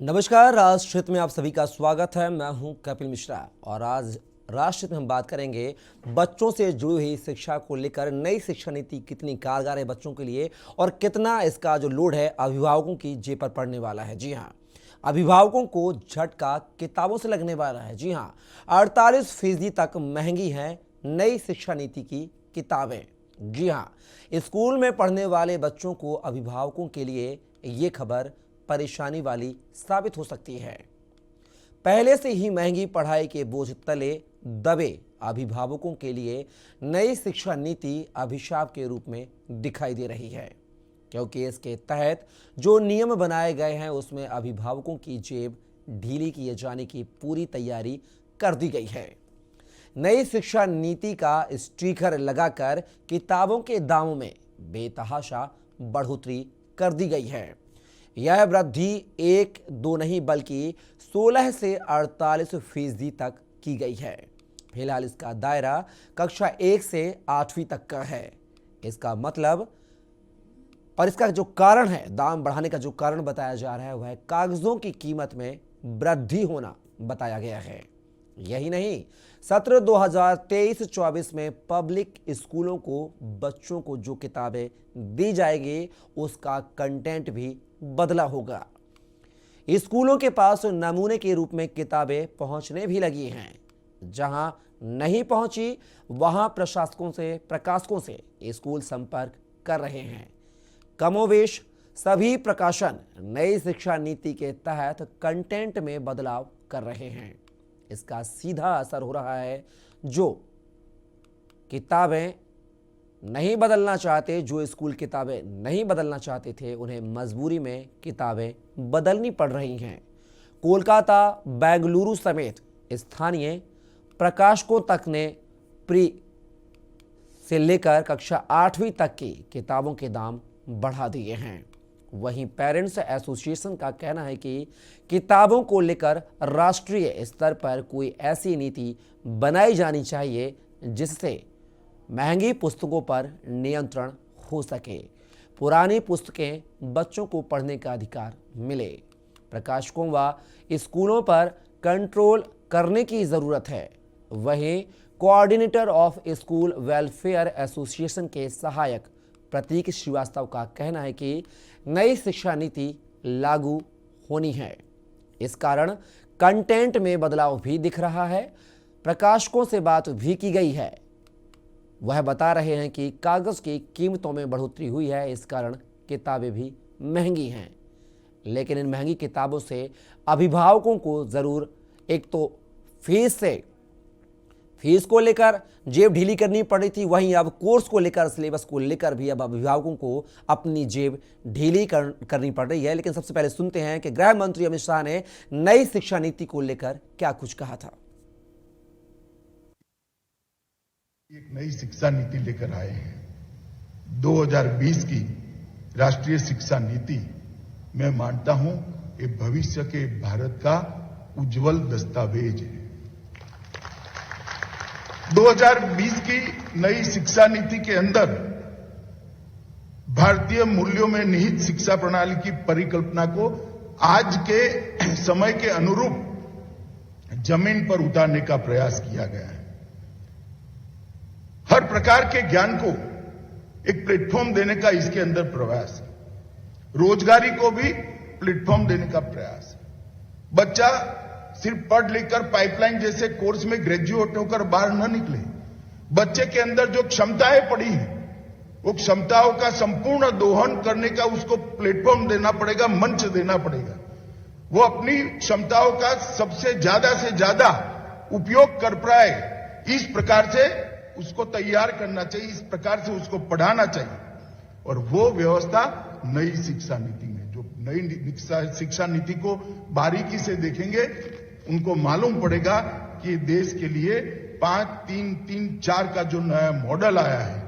नमस्कार। राष्ट्रहित में आप सभी का स्वागत है। मैं हूं कपिल मिश्रा और आज राष्ट्रहित में हम बात करेंगे बच्चों से जुड़ी हुई शिक्षा को लेकर। नई शिक्षा नीति कितनी कारगर है बच्चों के लिए और कितना इसका जो लोड है अभिभावकों की जेब पर पड़ने वाला है। जी हाँ, अभिभावकों को झटका किताबों से लगने वाला है। जी हाँ, 48% तक महंगी है नई शिक्षा नीति की किताबें। जी हाँ, स्कूल में पढ़ने वाले बच्चों को अभिभावकों के लिए ये खबर परेशानी वाली साबित हो सकती है। पहले से ही महंगी पढ़ाई के बोझ तले दबे अभिभावकों के लिए नई शिक्षा नीति अभिशाप के रूप में दिखाई दे रही है, क्योंकि इसके तहत जो नियम बनाए गए हैं उसमें अभिभावकों की जेब ढीली किए जाने की पूरी तैयारी कर दी गई है। नई शिक्षा नीति का स्टिकर लगाकर किताबों के दामों में बेतहाशा बढ़ोतरी कर दी गई है। यह वृद्धि 1-2 नहीं बल्कि 16 से 48% तक की गई है। फिलहाल इसका दायरा कक्षा 1 से 8वीं तक का है। इसका मतलब और इसका जो कारण है, दाम बढ़ाने का जो कारण बताया जा रहा है वह कागजों की कीमत में वृद्धि होना बताया गया है। यही नहीं, सत्र 2023-24 में पब्लिक स्कूलों को बच्चों को जो किताबें दी जाएगी उसका कंटेंट भी बदला होगा। स्कूलों के पास नमूने के रूप में किताबें पहुंचने भी लगी हैं। जहां नहीं पहुंची वहां प्रकाशकों से स्कूल संपर्क कर रहे हैं। कमोवेश सभी प्रकाशन नई शिक्षा नीति के तहत कंटेंट में बदलाव कर रहे हैं। इसका सीधा असर हो रहा है जो किताबें नहीं बदलना चाहते, जो स्कूल किताबें नहीं बदलना चाहते थे, उन्हें मजबूरी में किताबें बदलनी पड़ रही हैं। कोलकाता, बेंगलुरु समेत स्थानीय प्रकाशकों तक ने प्री से लेकर कक्षा 8वीं तक की किताबों के दाम बढ़ा दिए हैं। वहीं पेरेंट्स एसोसिएशन का कहना है कि किताबों को लेकर राष्ट्रीय स्तर पर कोई ऐसी नीति बनाई जानी चाहिए जिससे महंगी पुस्तकों पर नियंत्रण हो सके, पुरानी पुस्तकें बच्चों को पढ़ने का अधिकार मिले। प्रकाशकों व स्कूलों पर कंट्रोल करने की ज़रूरत है। वहीं coordinator of school welfare association के सहायक प्रतीक श्रीवास्तव का कहना है कि नई शिक्षा नीति लागू होनी है, इस कारण कंटेंट में बदलाव भी दिख रहा है। प्रकाशकों से बात भी की गई है, वह बता रहे हैं कि कागज की कीमतों में बढ़ोतरी हुई है, इस कारण किताबें भी महंगी हैं। लेकिन इन महंगी किताबों से अभिभावकों को ज़रूर एक तो फीस को लेकर जेब ढीली करनी पड़ी थी, वहीं अब कोर्स को लेकर, सिलेबस को लेकर भी अब अभिभावकों को अपनी जेब ढीली करनी पड़ रही है। लेकिन सबसे पहले सुनते हैं कि गृह मंत्री अमित शाह ने नई शिक्षा नीति को लेकर क्या कुछ कहा था। एक नई शिक्षा नीति लेकर आए हैं। 2020 की राष्ट्रीय शिक्षा नीति मैं मानता हूं ये भविष्य के भारत का उज्जवल दस्तावेज है। 2020 की नई शिक्षा नीति के अंदर भारतीय मूल्यों में निहित शिक्षा प्रणाली की परिकल्पना को आज के समय के अनुरूप जमीन पर उतारने का प्रयास किया गया है। हर प्रकार के ज्ञान को एक प्लेटफॉर्म देने का इसके अंदर प्रयास है। रोजगारी को भी प्लेटफॉर्म देने का प्रयास है। बच्चा सिर्फ पढ़ लिखकर पाइपलाइन जैसे कोर्स में ग्रेजुएट होकर बाहर न निकले। बच्चे के अंदर जो क्षमताएं पड़ी हैं वो क्षमताओं का संपूर्ण दोहन करने का उसको प्लेटफॉर्म देना पड़ेगा, मंच देना पड़ेगा। वो अपनी क्षमताओं का सबसे ज्यादा से ज्यादा उपयोग कर पाए, इस प्रकार से उसको तैयार करना चाहिए, इस प्रकार से उसको पढ़ाना चाहिए। और वो व्यवस्था नई शिक्षा नीति में, जो नई शिक्षा नीति को बारीकी से देखेंगे उनको मालूम पड़ेगा कि देश के लिए 5-3-3-4 का जो नया मॉडल आया है,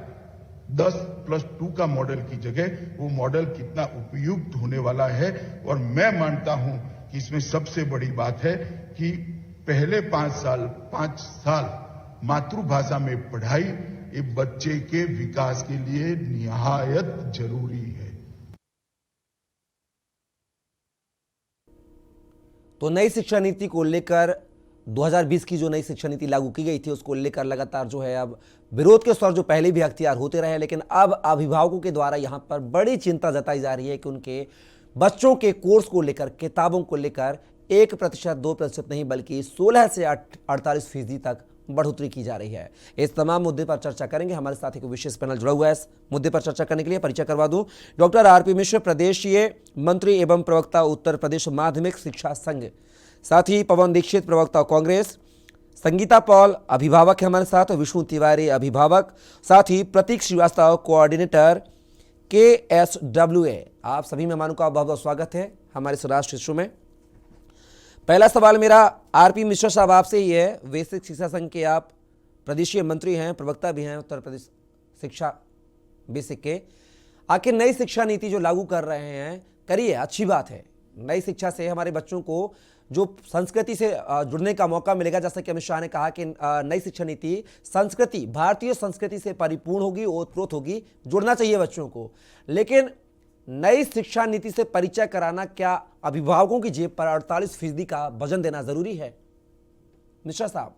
10+2 का मॉडल की जगह वो मॉडल कितना उपयुक्त होने वाला है। और मैं मानता हूं कि इसमें सबसे बड़ी बात है कि पहले 5 साल मातृभाषा में पढ़ाई ये बच्चे के विकास के लिए निहायत जरूरी है। तो नई शिक्षा नीति को लेकर 2020 की जो नई शिक्षा नीति लागू की गई थी उसको लेकर लगातार जो है अब विरोध के स्वर जो पहले भी अख्तियार होते रहे, लेकिन अब अभिभावकों के द्वारा यहाँ पर बड़ी चिंता जताई जा रही है कि उनके बच्चों के कोर्स को लेकर, किताबों को लेकर 1%, 2% नहीं बल्कि 16 से 48% तक बढ़ोतरी की जा रही है। इस तमाम मुद्दे पर चर्चा करेंगे। हमारे साथ एक विशेष पैनल जुड़ा हुआ है इस मुद्दे पर चर्चा करने के लिए। परिचय करवा दूं, डॉक्टर आरपी मिश्र, प्रदेशीय मंत्री एवं प्रवक्ता उत्तर प्रदेश माध्यमिक शिक्षा संघ, साथ ही पवन दीक्षित, प्रवक्ता कांग्रेस, संगीता पॉल अभिभावक है हमारे साथ, विष्णु तिवारी अभिभावक, साथ ही प्रतीक श्रीवास्तव कोऑर्डिनेटर KSWA। आप सभी मेहमानों का बहुत बहुत स्वागत है हमारे इस राष्ट्रीय शो में। पहला सवाल मेरा आरपी मिश्रा साहब आपसे ही है। बेसिक शिक्षा संघ के आप प्रदेशीय मंत्री हैं, प्रवक्ता भी हैं उत्तर प्रदेश शिक्षा बेसिक के। आखिर नई शिक्षा नीति जो लागू कर रहे हैं, करिए, अच्छी बात है। नई शिक्षा से हमारे बच्चों को जो संस्कृति से जुड़ने का मौका मिलेगा, जैसा कि अमित शाह ने कहा कि नई शिक्षा नीति संस्कृति, भारतीय संस्कृति से परिपूर्ण होगी, ओतप्रोत होगी, जुड़ना चाहिए बच्चों को। लेकिन नई शिक्षा नीति से परिचय कराना क्या अभिभावकों की जेब पर 48% का वजन देना जरूरी है? मिश्रा साहब।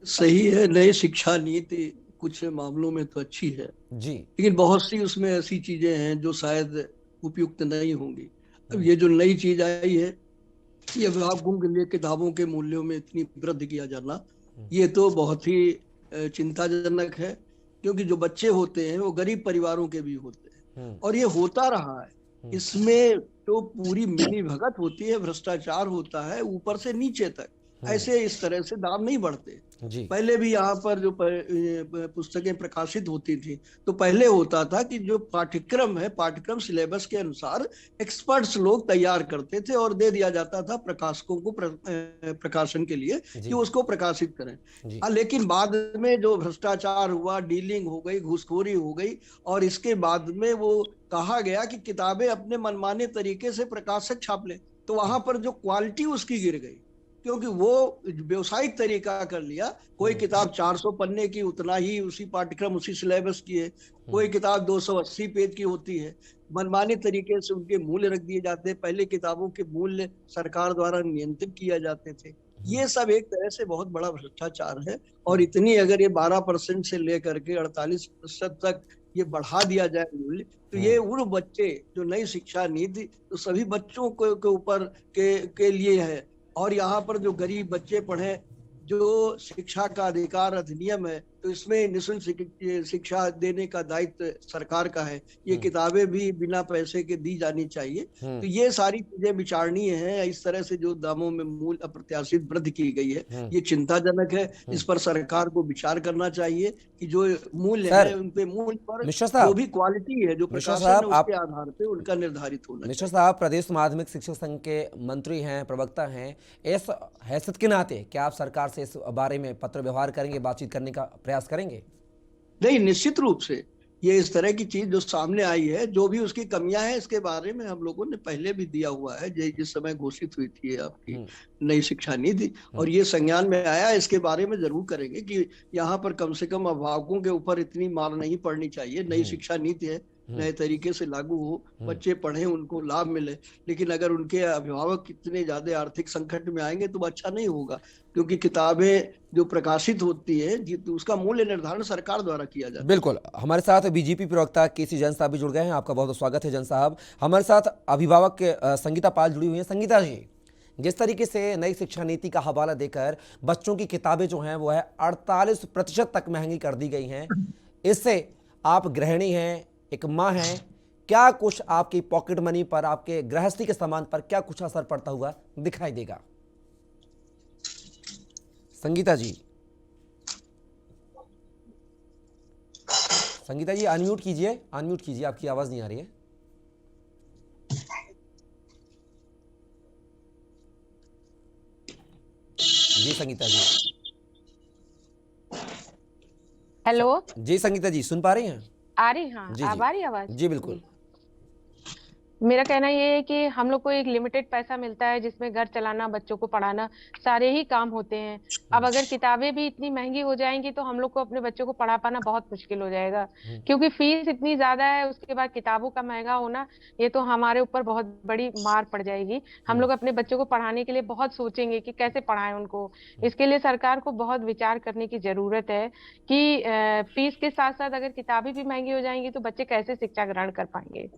सही है, नई शिक्षा नीति कुछ मामलों में तो अच्छी है जी, लेकिन बहुत सी उसमें ऐसी चीजें हैं जो शायद उपयुक्त नहीं होंगी। अब ये जो नई चीज आई है, ये अभिभावकों के लिए किताबों के मूल्यों में इतनी वृद्धि किया जाना, ये तो बहुत ही चिंताजनक है, क्योंकि जो बच्चे होते हैं वो गरीब परिवारों के भी होते हैं और ये होता रहा है। इसमें तो पूरी मिली भगत होती है, भ्रष्टाचार होता है ऊपर से नीचे तक। ऐसे इस तरह से दाम नहीं बढ़ते जी। पहले भी यहाँ पर जो पुस्तकें प्रकाशित होती थी तो पहले होता था कि जो पाठ्यक्रम है, पाठ्यक्रम सिलेबस के अनुसार एक्सपर्ट्स लोग तैयार करते थे और दे दिया जाता था प्रकाशकों को प्रकाशन के लिए कि उसको प्रकाशित करें। लेकिन बाद में जो भ्रष्टाचार हुआ, डीलिंग हो गई, घूसखोरी हो गई और इसके बाद में वो कहा गया कि किताबें अपने मनमाने तरीके से प्रकाशक छाप लें, तो वहां पर जो क्वालिटी उसकी गिर गई, क्योंकि वो व्यवसायिक तरीका कर लिया। कोई किताब 400 पन्ने की, उतना ही उसी पाठ्यक्रम उसी सिलेबस की है, कोई किताब 280 पेज की होती है। मनमाने तरीके से उनके मूल्य रख दिए जाते हैं। पहले किताबों के मूल्य सरकार द्वारा नियंत्रित किए जाते थे। ये सब एक तरह से बहुत बड़ा भ्रष्टाचार है और इतनी अगर ये 12% से लेकर के 48% तक ये बढ़ा दिया जाए मूल्य, तो ये उन बच्चे जो नई शिक्षा नीति तो सभी बच्चों के ऊपर के लिए है। और यहाँ पर जो गरीब बच्चे पढ़े, जो शिक्षा का अधिकार अधिनियम है, तो इसमें निःशुल्क शिक्षा देने का दायित्व सरकार का है। ये किताबें भी बिना पैसे के दी जानी चाहिए। तो ये सारी चीजें विचारणीय हैं। इस तरह से जो दामों में मूल अप्रत्याशित वृद्धि की गई है, ये चिंताजनक है। इस पर सरकार को विचार करना चाहिए कि जो मूल्य है उनके मूल्य पर जो भी क्वालिटी है, जो प्रकाशन है, उसके आधार पे उनका निर्धारित होना चाहिए। मिश्रा साहब प्रदेश माध्यमिक शिक्षक संघ के मंत्री हैं, प्रवक्ता हैं, इस हैसियत के नाते क्या आप सरकार से इस बारे में पत्र व्यवहार करेंगे, बातचीत करने का प्रयास करेंगे? नहीं, निश्चित रूप से ये इस तरह की चीज जो सामने आई है, जो भी उसकी कमियां हैं, इसके बारे में हम लोगों ने पहले भी दिया हुआ है जिस समय घोषित हुई थी आपकी नई शिक्षा नीति, और ये संज्ञान में आया। इसके बारे में जरूर करेंगे कि यहाँ पर कम से कम अभिभावकों के ऊपर इतनी मार नहीं पड़नी चाहिए। नई शिक्षा नीति है, नए तरीके से लागू हो, बच्चे पढ़ें, उनको लाभ मिले। लेकिन अगर उनके अभिभावक कितने ज्यादा आर्थिक संकट में आएंगे तो अच्छा नहीं होगा, क्योंकि किताबें जो प्रकाशित होती है तो उसका मूल्य निर्धारण सरकार द्वारा किया जाता है। बिल्कुल। हमारे साथ बीजेपी प्रवक्ता KC जैन साहब भी जुड़ गए हैं। आपका बहुत स्वागत है जैन साहब। हमारे साथ अभिभावक के संगीता पाल जुड़ी हुई हैं। संगीता जी, जिस तरीके से नई शिक्षा नीति का हवाला देकर बच्चों की किताबें जो हैं वो है 48% तक महंगी कर दी गई हैं, इससे आप गृहिणी हैं, एक माँ हैं, क्या कुछ आपकी पॉकेट मनी पर, आपके गृहस्थी के सामान पर क्या कुछ असर पड़ता हुआ दिखाई देगा? संगीता जी, संगीता जी अनम्यूट कीजिए, अनम्यूट कीजिए, आपकी आवाज नहीं आ रही है। जी संगीता जी। हेलो जी संगीता जी, सुन पा रही हैं? आ रही? हाँ, जी अब आ रही आवाज? जी बिल्कुल। मेरा कहना ये है कि हम लोग को एक लिमिटेड पैसा मिलता है जिसमें घर चलाना, बच्चों को पढ़ाना, सारे ही काम होते हैं। अब अगर किताबें भी इतनी महंगी हो जाएंगी तो हम लोग को अपने बच्चों को पढ़ा पाना बहुत मुश्किल हो जाएगा, क्योंकि फीस इतनी ज्यादा है। उसके बाद किताबों का महंगा होना, ये तो हमारे ऊपर बहुत बड़ी मार पड़ जाएगी। हम लोग अपने बच्चों को पढ़ाने के लिए बहुत सोचेंगे कि कैसे पढ़ाएं उनको। इसके लिए सरकार को बहुत विचार करने की जरूरत है कि फीस के साथ साथ अगर किताबें भी महंगी हो जाएंगी तो बच्चे कैसे शिक्षा ग्रहण कर पाएंगे।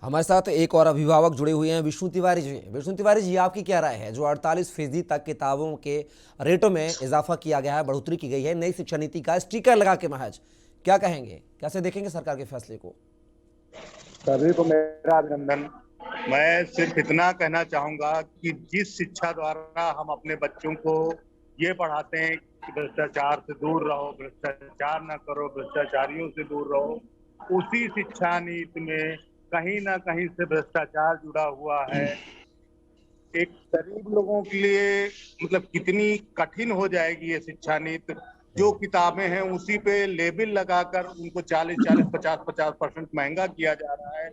हमारे साथ एक और अभिभावक जुड़े हुए हैं, विष्णु तिवारी जी। विष्णु तिवारी जी, आपकी क्या राय है? जो 48% तक किताबों के रेटों में इजाफा किया गया है, बढ़ोतरी की गई है नई शिक्षा नीति का स्टिकर लगा के महज, क्या कहेंगे, कैसे देखेंगे सरकार के फैसले को? सभी को मेरा अभिनंदन। मैं सिर्फ इतना कहना चाहूंगा कि जिस शिक्षा द्वारा हम अपने बच्चों को ये पढ़ाते हैं कि भ्रष्टाचार से दूर रहो, भ्रष्टाचार न करो, भ्रष्टाचारियों से दूर रहो, उसी शिक्षा नीति में कहीं ना कहीं से भ्रष्टाचार जुड़ा हुआ है। एक गरीब लोगों के लिए मतलब कितनी कठिन हो जाएगी ये शिक्षा नीति। जो किताबें हैं उसी पे लेबल लगाकर उनको 40-40, 50-50% महंगा किया जा रहा है।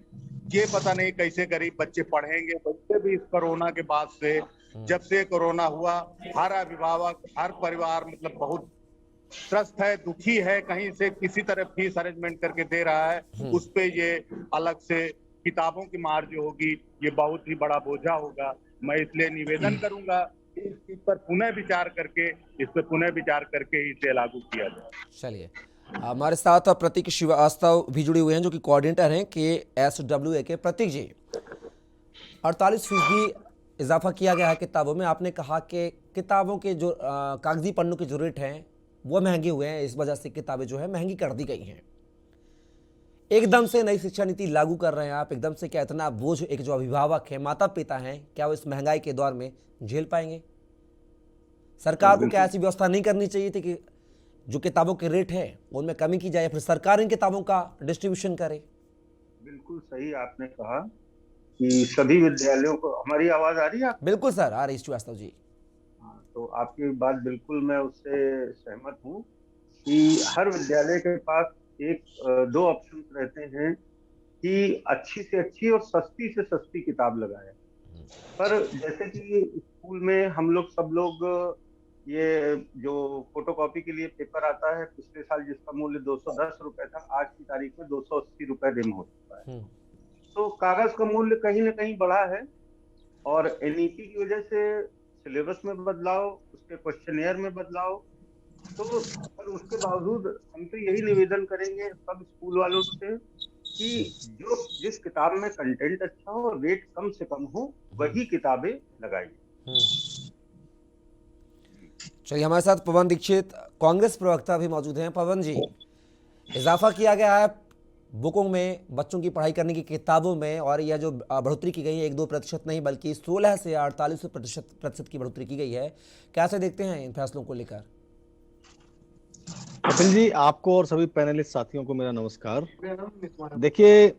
ये पता नहीं कैसे गरीब बच्चे पढ़ेंगे। बच्चे भी इस कोरोना के बाद से, जब से कोरोना हुआ, हर अभिभावक, हर परिवार मतलब बहुत त्रस्त है, दुखी है, कहीं से किसी तरह फीस अरेंजमेंट करके दे रहा है। उस पे ये अलग से किताबों की मार जो होगी ये बहुत ही बड़ा बोझा होगा। मैं इसलिए निवेदन करूंगा कि इस चीज पर पुनः विचार करके इसे लागू किया जाए। चलिए, हमारे साथ प्रतीक श्रीवास्तव भी जुड़े हुए हैं, जो कि कोऑर्डिनेटर हैं KSWA के। प्रतीक जी, 48% इजाफा किया गया है किताबों में। आपने कहा कि किताबों के जो कागजी पन्नों के जो रेट हैं वो महंगे हुए हैं, इस वजह से किताबें जो है महंगी कर दी गई हैं। एकदम से नई शिक्षा नीति लागू कर रहे हैं आप, एकदम से क्या इतना बोझ एक जो अभिभावक है, माता पिता हैं, क्या वो इस महंगाई के दौर में झेल पाएंगे? सरकार को क्या ऐसी व्यवस्था नहीं करनी चाहिए थी कि जो किताबों के रेट है उनमें कमी की जाए, फिर सरकार इन किताबों का डिस्ट्रीब्यूशन करे? बिल्कुल सही आपने कहा कि सभी विद्यालयों को, हमारी आवाज आ रही है? बिल्कुल सर, आ रही श्रीवास्तव जी। तो आपकी बात बिल्कुल मैं उससे सहमत हूँ कि हर विद्यालय के पास दो ऑप्शन रहते हैं कि अच्छी से अच्छी और सस्ती से सस्ती किताब लगाए। पर जैसे कि स्कूल में हम लोग सब लोग ये जो फोटोकॉपी के लिए पेपर आता है, पिछले साल जिसका मूल्य 210 रुपए था, आज की तारीख में 280 रुपए दिन हो चुका है। तो कागज का मूल्य कहीं ना कहीं बढ़ा है और NEP की वजह से सिलेबस में बदलाव, उसके क्वेश्चनियर में बदलाव। तो पर उसके बावजूद हम तो यही निवेदन करेंगे सब स्कूल वालों से कि जो जिस किताब में कंटेंट अच्छा हो, रेट कम से कम हो, वही किताबें लगाइए। चलिए, हमारे साथ पवन दीक्षित कांग्रेस प्रवक्ता भी मौजूद हैं। पवन जी, इजाफा किया गया है बुकों में, बच्चों की पढ़ाई करने की किताबों में, और यह जो बढ़ोतरी की गई है 1-2% नहीं बल्कि 16 से 48% की बढ़ोतरी की गई है, कैसे देखते हैं इन फैसलों को लेकर? कपिल जी, आपको और सभी पैनलिस्ट साथियों को मेरा नमस्कार। देखिए,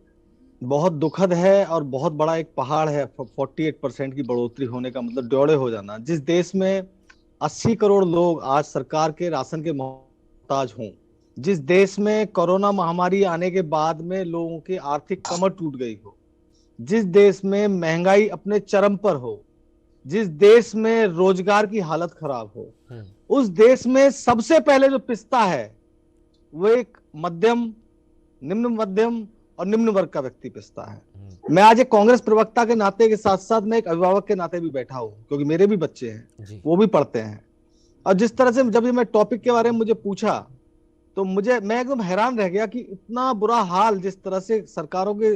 बहुत दुखद है और बहुत बड़ा एक पहाड़ है 48% की बढ़ोतरी होने का मतलब ड्योड़े हो जाना। जिस देश में 80 करोड़ लोग आज सरकार के राशन के मोहताज हों, जिस देश में कोरोना महामारी आने के बाद में लोगों की आर्थिक कमर टूट गई हो, जिस देश में महंगाई अपने चरम पर हो, जिस देश में रोजगार की हालत खराब हो, उस देश में सबसे पहले जो पिसता है वो एक निम्न मध्यम और निम्न वर्ग का व्यक्ति पिसता है। मैं आज एक कांग्रेस प्रवक्ता के नाते के साथ साथ मैं एक अभिभावक के नाते भी बैठा हूं, क्योंकि मेरे भी बच्चे हैं, वो भी पढ़ते हैं। और जिस तरह से जब ये मैं टॉपिक के बारे में मुझे पूछा तो मैं एकदम हैरान रह गया कि इतना बुरा हाल, जिस तरह से सरकारों के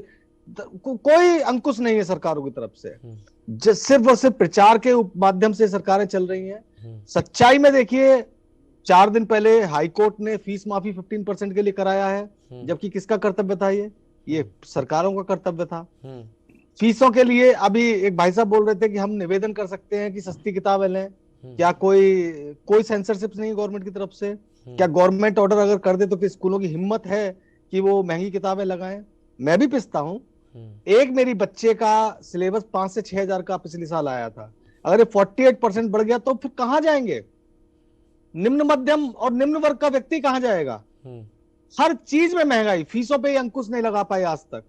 कोई अंकुश नहीं है सरकारों की तरफ से, सिर्फ और सिर्फ प्रचार के माध्यम से सरकारें चल रही हैं। सच्चाई में देखिए, 4 दिन पहले हाईकोर्ट ने फीस माफी 15% के लिए कराया है, जबकि किसका कर्तव्य था? ये सरकारों का कर्तव्य था। फीसों के लिए अभी एक भाई साहब बोल रहे थे कि हम निवेदन कर सकते हैं कि सस्ती किताबें लें। क्या कोई सेंसरशिप नहीं गवर्नमेंट की तरफ से? क्या गवर्नमेंट ऑर्डर अगर कर दे तो कि स्कूलों की हिम्मत है कि वो महंगी किताबें लगाएं? मैं भी पिसता हूं। एक मेरी बच्चे का सिलेबस 5 से 6 हजार का पिछले साल आया था। अगर ये 48% बढ़ गया तो फिर कहां जाएंगे? निम्न मध्यम और निम्न वर्ग का व्यक्ति कहां जाएगा? हर चीज में महंगाई, फीसों पे ही अंकुश नहीं लगा पाए आज तक।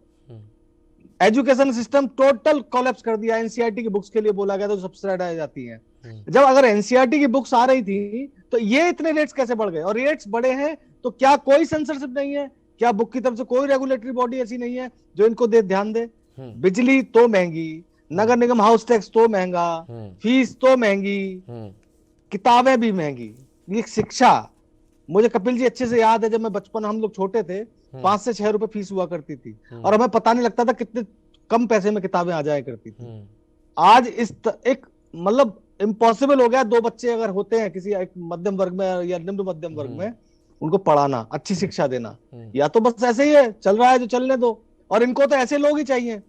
एजुकेशन सिस्टम टोटल कोलैप्स कर दिया। एनसीईआरटी की बुक्स के लिए बोला गया तो सब्सिडाइज जाती हैं। जब अगर एनसीईआरटी की बुक्स आ रही थी तो ये इतने रेट्स कैसे बढ़ गए? और रेट्स बढ़े हैं तो क्या कोई सेंसरशिप नहीं है? क्या बुक की तरफ से कोई रेगुलेटरी बॉडी ऐसी नहीं है जो इनको ध्यान दे? बिजली तो महंगी, नगर निगम हाउस टैक्स तो महंगा, फीस तो महंगी, किताबें भी महंगी। ये शिक्षा, मुझे कपिल जी अच्छे से याद है, जब मैं बचपन, हम लोग छोटे थे, 5 से 6 रुपए फीस हुआ करती थी और हमें पता नहीं लगता था कितने कम पैसे में किताबें आ जाया करती थी। आज एक मतलब इम्पॉसिबल हो गया, 2 बच्चे अगर होते हैं किसी एक मध्यम वर्ग में या निम्न मध्यम वर्ग में, उनको पढ़ाना, अच्छी शिक्षा देना, या तो बस ऐसे ही है, चल रहा है जो चलने दो। और इनको तो ऐसे लोग ही चाहिए।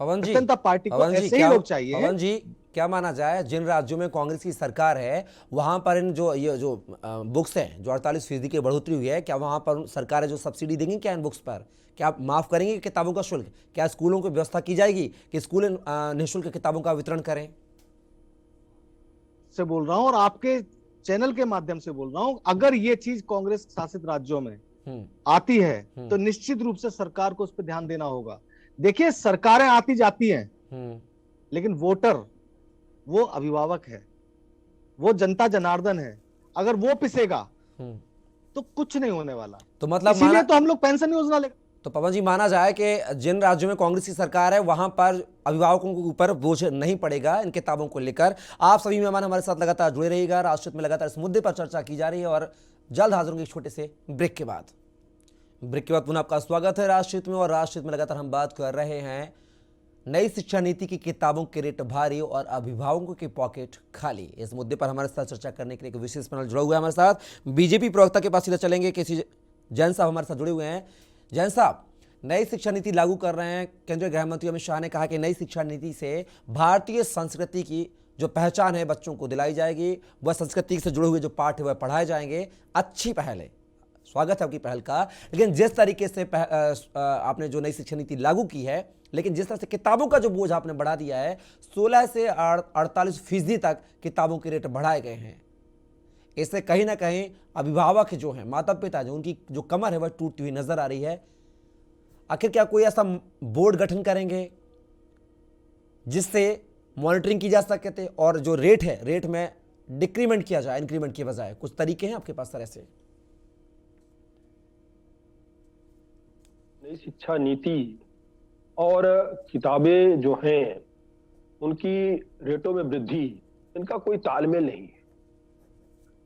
पवन जी, जनता पार्टी को ऐसे ही लोग चाहिए। पवन जी, क्या माना जाए, जिन राज्यों में कांग्रेस की सरकार है वहां पर इन जो बुक्स हैं, जो 48% की बढ़ोतरी हुई है, क्या वहां पर सरकारें जो सब्सिडी देंगी क्या इन बुक्स पर? क्या आप माफ करेंगे किताबों का शुल्क? क्या स्कूलों की व्यवस्था की जाएगी कि स्कूल निःशुल्क किताबों का वितरण करें? से बोल रहा हूं और आपके चैनल के माध्यम से बोल रहा हूं, अगर ये चीज कांग्रेस शासित राज्यों में आती है तो निश्चित रूप से सरकार को उस पर ध्यान देना होगा। देखिए, सरकारें आती जाती हैं, लेकिन वोटर वो अभिभावक है, वो जनता जनार्दन है। अगर वो पिसेगा तो कुछ नहीं होने वाला। तो मतलब इसीलिए तो हम लोग पेंशन योजना ले। तो पवन जी, माना जाए कि जिन राज्यों में कांग्रेस की सरकार है वहां पर अभिभावकों के ऊपर बोझ नहीं पड़ेगा इन किताबों को लेकर। आप सभी मेहमान हमारे साथ लगातार जुड़े रहिएगा। राष्ट्रहित में लगातार इस मुद्दे पर चर्चा की जा रही है और जल्द हाजिर होंगे एक छोटे से ब्रेक के बाद। पुनः आपका स्वागत है राष्ट्रहित में। और राष्ट्रहित में लगातार हम बात कर रहे हैं नई शिक्षा नीति की किताबों के रेट भारी और अभिभावकों की पॉकेट खाली। इस मुद्दे पर हमारे साथ चर्चा करने के लिए एक विशेष पैनल जुड़ा हुआ है हमारे साथ। बीजेपी प्रवक्ता के पास सीधा चलेंगे, केसी जैन साहब हमारे साथ जुड़े हुए हैं। जैन साहब, नई शिक्षा नीति लागू कर रहे हैं। केंद्रीय गृह मंत्री अमित शाह ने कहा कि नई शिक्षा नीति से भारतीय संस्कृति की जो पहचान है बच्चों को दिलाई जाएगी, वह संस्कृति से जुड़े हुए जो पाठ है वह पढ़ाए जाएंगे। अच्छी पहल है, स्वागत है आपकी पहल का। लेकिन जिस तरीके से आपने जो नई शिक्षा नीति लागू की है, लेकिन जिस तरह से किताबों का जो बोझ आपने बढ़ा दिया है, 16 से 48% तक किताबों के रेट बढ़ाए गए हैं, इससे कहीं ना कहीं अभिभावक जो हैं, माता पिता जो, उनकी जो कमर है वह टूटती हुई नजर आ रही है। आखिर क्या कोई ऐसा बोर्ड गठन करेंगे जिससे मॉनिटरिंग की जा सके और जो रेट है, रेट में डिक्रीमेंट किया जाए इंक्रीमेंट के बजाय? कुछ तरीके हैं आपके पास सर ऐसे? नई शिक्षा नीति और किताबें जो हैं उनकी रेटों में वृद्धि, इनका कोई तालमेल नहीं है।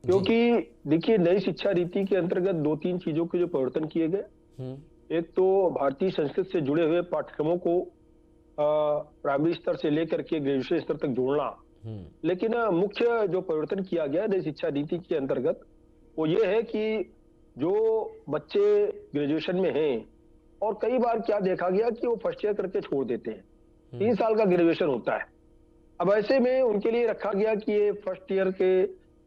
क्योंकि देखिए, नई शिक्षा नीति के अंतर्गत 2-3 चीजों के जो परिवर्तन किए गए। एक तो भारतीय संस्कृति से जुड़े हुए पाठ्यक्रमों को प्राइमरी स्तर से लेकर के ग्रेजुएशन स्तर तक जोड़ना। लेकिन मुख्य जो परिवर्तन किया गया नई शिक्षा नीति के अंतर्गत वो ये है कि जो बच्चे ग्रेजुएशन में हैं, और कई बार क्या देखा गया कि वो फर्स्ट ईयर करके छोड़ देते हैं, 3 साल का ग्रेजुएशन होता है। अब ऐसे में उनके लिए रखा गया कि ये फर्स्ट ईयर के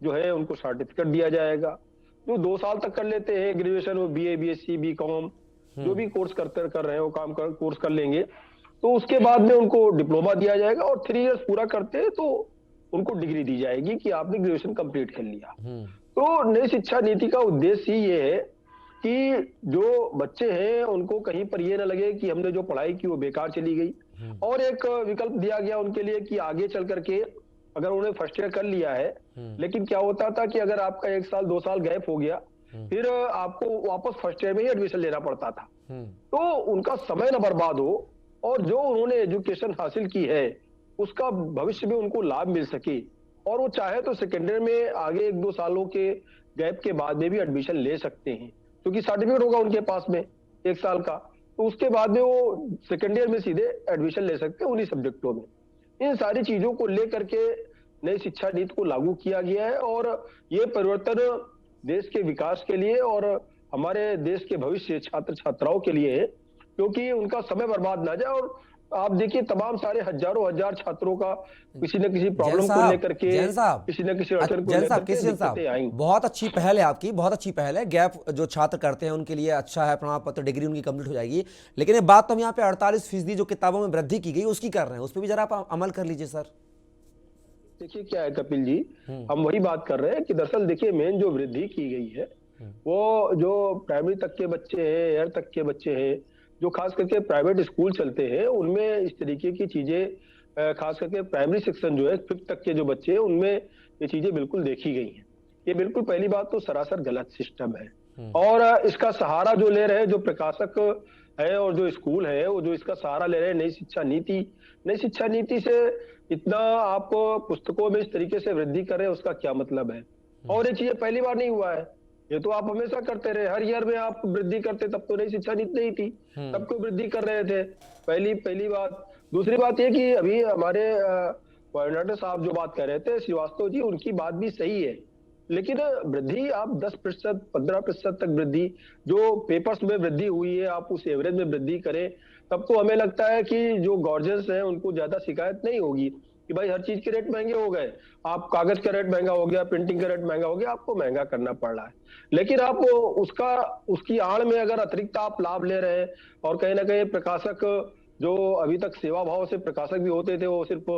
जो है उनको सर्टिफिकेट दिया जाएगा। जो 2 साल तक कर लेते हैं ग्रेजुएशन, वो बीए, बीएससी, बीकॉम जो भी कोर्स कर रहे हैं वो कोर्स कर लेंगे, तो उसके बाद में उनको डिप्लोमा दिया जाएगा और 3 इयर्स पूरा करते हैं तो उनको डिग्री दी जाएगी कि आपने ग्रेजुएशन कंप्लीट कर लिया। तो नई शिक्षा नीति का उद्देश्य ही ये है कि जो बच्चे हैं उनको कहीं पर ये ना लगे कि हमने जो पढ़ाई की वो बेकार चली गई। और एक विकल्प दिया गया उनके लिए कि आगे चल करके अगर उन्होंने फर्स्ट ईयर कर लिया है, लेकिन क्या होता था कि अगर आपका 1 साल 2 साल गैप हो गया, फिर आपको वापस फर्स्ट ईयर में ही एडमिशन लेना पड़ता था। तो उनका समय न बर्बाद हो और जो उन्होंने एजुकेशन हासिल की है उसका भविष्य में उनको लाभ मिल सके, और वो चाहे तो सेकेंड ईयर में आगे 1-2 सालों के गैप के बाद में भी एडमिशन ले सकते हैं, क्योंकि सर्टिफिकेट होगा उनके पास में 1 साल का, तो उसके बाद में वो सेकेंड ईयर में सीधे एडमिशन ले सकते हैं उन्हीं सब्जेक्टों में। इन सारी चीजों को लेकर के नई शिक्षा नीति को लागू किया गया है और ये परिवर्तन देश के विकास के लिए और हमारे देश के भविष्य छात्र छात्राओं के लिए है, क्योंकि उनका समय बर्बाद ना जाए। और आप देखिए, तमाम सारे हजारों हजार छात्रों का किसी न किसी प्रॉब्लम को लेकर के, किसी न किसी अड़चन को लेकर के दिक्कतें आएंगी। बहुत अच्छी पहल है आपकी, बहुत अच्छी पहल है। गैप जो छात्र करते हैं उनके लिए अच्छा है, प्रमाण पत्र डिग्री उनकी कंप्लीट हो जाएगी। लेकिन ये बात तो हम यहाँ पे 48% जो किताबों में वृद्धि की गई उसकी कर रहे हैं, उस पर भी जरा आप अमल कर लीजिए सर। देखिए क्या है कपिल जी, हम वही बात कर रहे हैं कि दरअसल देखिए मेन जो वृद्धि की गई है वो जो प्राइमरी तक के बच्चे हैं, एयर तक के बच्चे हैं, जो खास करके प्राइवेट स्कूल चलते हैं उनमें इस तरीके की चीजें, खास करके प्राइमरी सेक्शन जो है 5th तक के जो बच्चे हैं उनमें ये चीजें बिल्कुल देखी गई हैं। ये बिल्कुल पहली बात तो सरासर गलत सिस्टम है। और इसका सहारा जो ले रहे हैं जो प्रकाशक है और जो स्कूल है वो जो इसका सहारा ले रहे हैं नई शिक्षा नीति से इतना आप पुस्तकों में इस तरीके से वृद्धि कर रहे हैं उसका क्या मतलब है। और ये चीजें पहली बार नहीं हुआ है, ये तो आप हमेशा करते रहे, हर ईयर में आप वृद्धि करते, तब तो नई शिक्षा नीति नहीं थी, तब क्यों वृद्धि कर रहे थे। पहली बात। दूसरी बात ये कि अभी हमारे कोऑर्डिनेटर साहब जो बात कर रहे थे श्रीवास्तव जी, उनकी बात भी सही है, लेकिन वृद्धि आप 10% 15% तक वृद्धि जो पेपर्स में वृद्धि हुई है आप उस एवरेज में वृद्धि करें, तब तो हमें लगता है कि जो गार्जियंस हैं उनको ज्यादा शिकायत नहीं होगी कि भाई हर चीज के रेट महंगे हो गए, आप कागज का रेट महंगा हो गया, प्रिंटिंग का रेट महंगा हो गया, आपको महंगा करना पड़ रहा है। लेकिन आप उसकी आड़ में अगर अतिरिक्त आप लाभ ले रहे हैं और कहीं ना कहीं प्रकाशक जो अभी तक सेवा भाव से प्रकाशक भी होते थे वो सिर्फ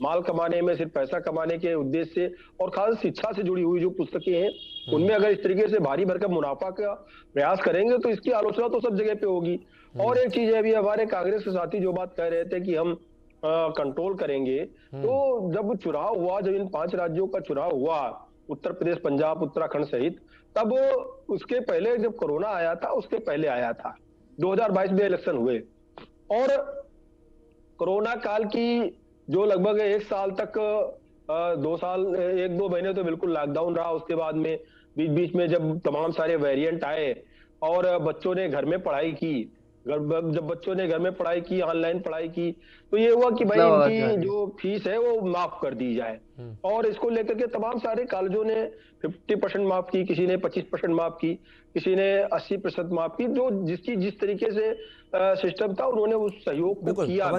माल कमाने में, सिर्फ पैसा कमाने के उद्देश्य से और खास शिक्षा से जुड़ी हुई जो पुस्तकें हैं उनमें अगर इस तरीके से भारी भरकम मुनाफा का प्रयास करेंगे तो इसकी आलोचना तो सब जगह पे होगी। और एक चीज है, अभी हमारे कांग्रेस के साथी जो बात कह रहे थे कि हम कंट्रोल करेंगे, तो जब चुनाव हुआ, जब इन 5 राज्यों का चुनाव हुआ, उत्तर प्रदेश, पंजाब, उत्तराखंड सहित, तब उसके पहले जब कोरोना आया था उसके पहले आया था 2022 में इलेक्शन हुए और कोरोना काल की जो लगभग 1 साल तक 2 साल 1-2 महीने तो बिल्कुल लॉकडाउन रहा, उसके बाद में बीच में जब तमाम सारे वेरिएंट आए और बच्चों ने घर में पढ़ाई की, जब बच्चों ने घर में पढ़ाई की, ऑनलाइन पढ़ाई की, तो ये हुआ कि भाई इनकी जो फीस है वो माफ कर दी जाए और इसको लेकर के तमाम सारे कॉलेजों ने 50% माफ की, किसी ने 25% माफ की, किसी ने 80% माफ की, जो जिसकी जिस तरीके से सिस्टम था उन्होंने उस सहयोग को किया।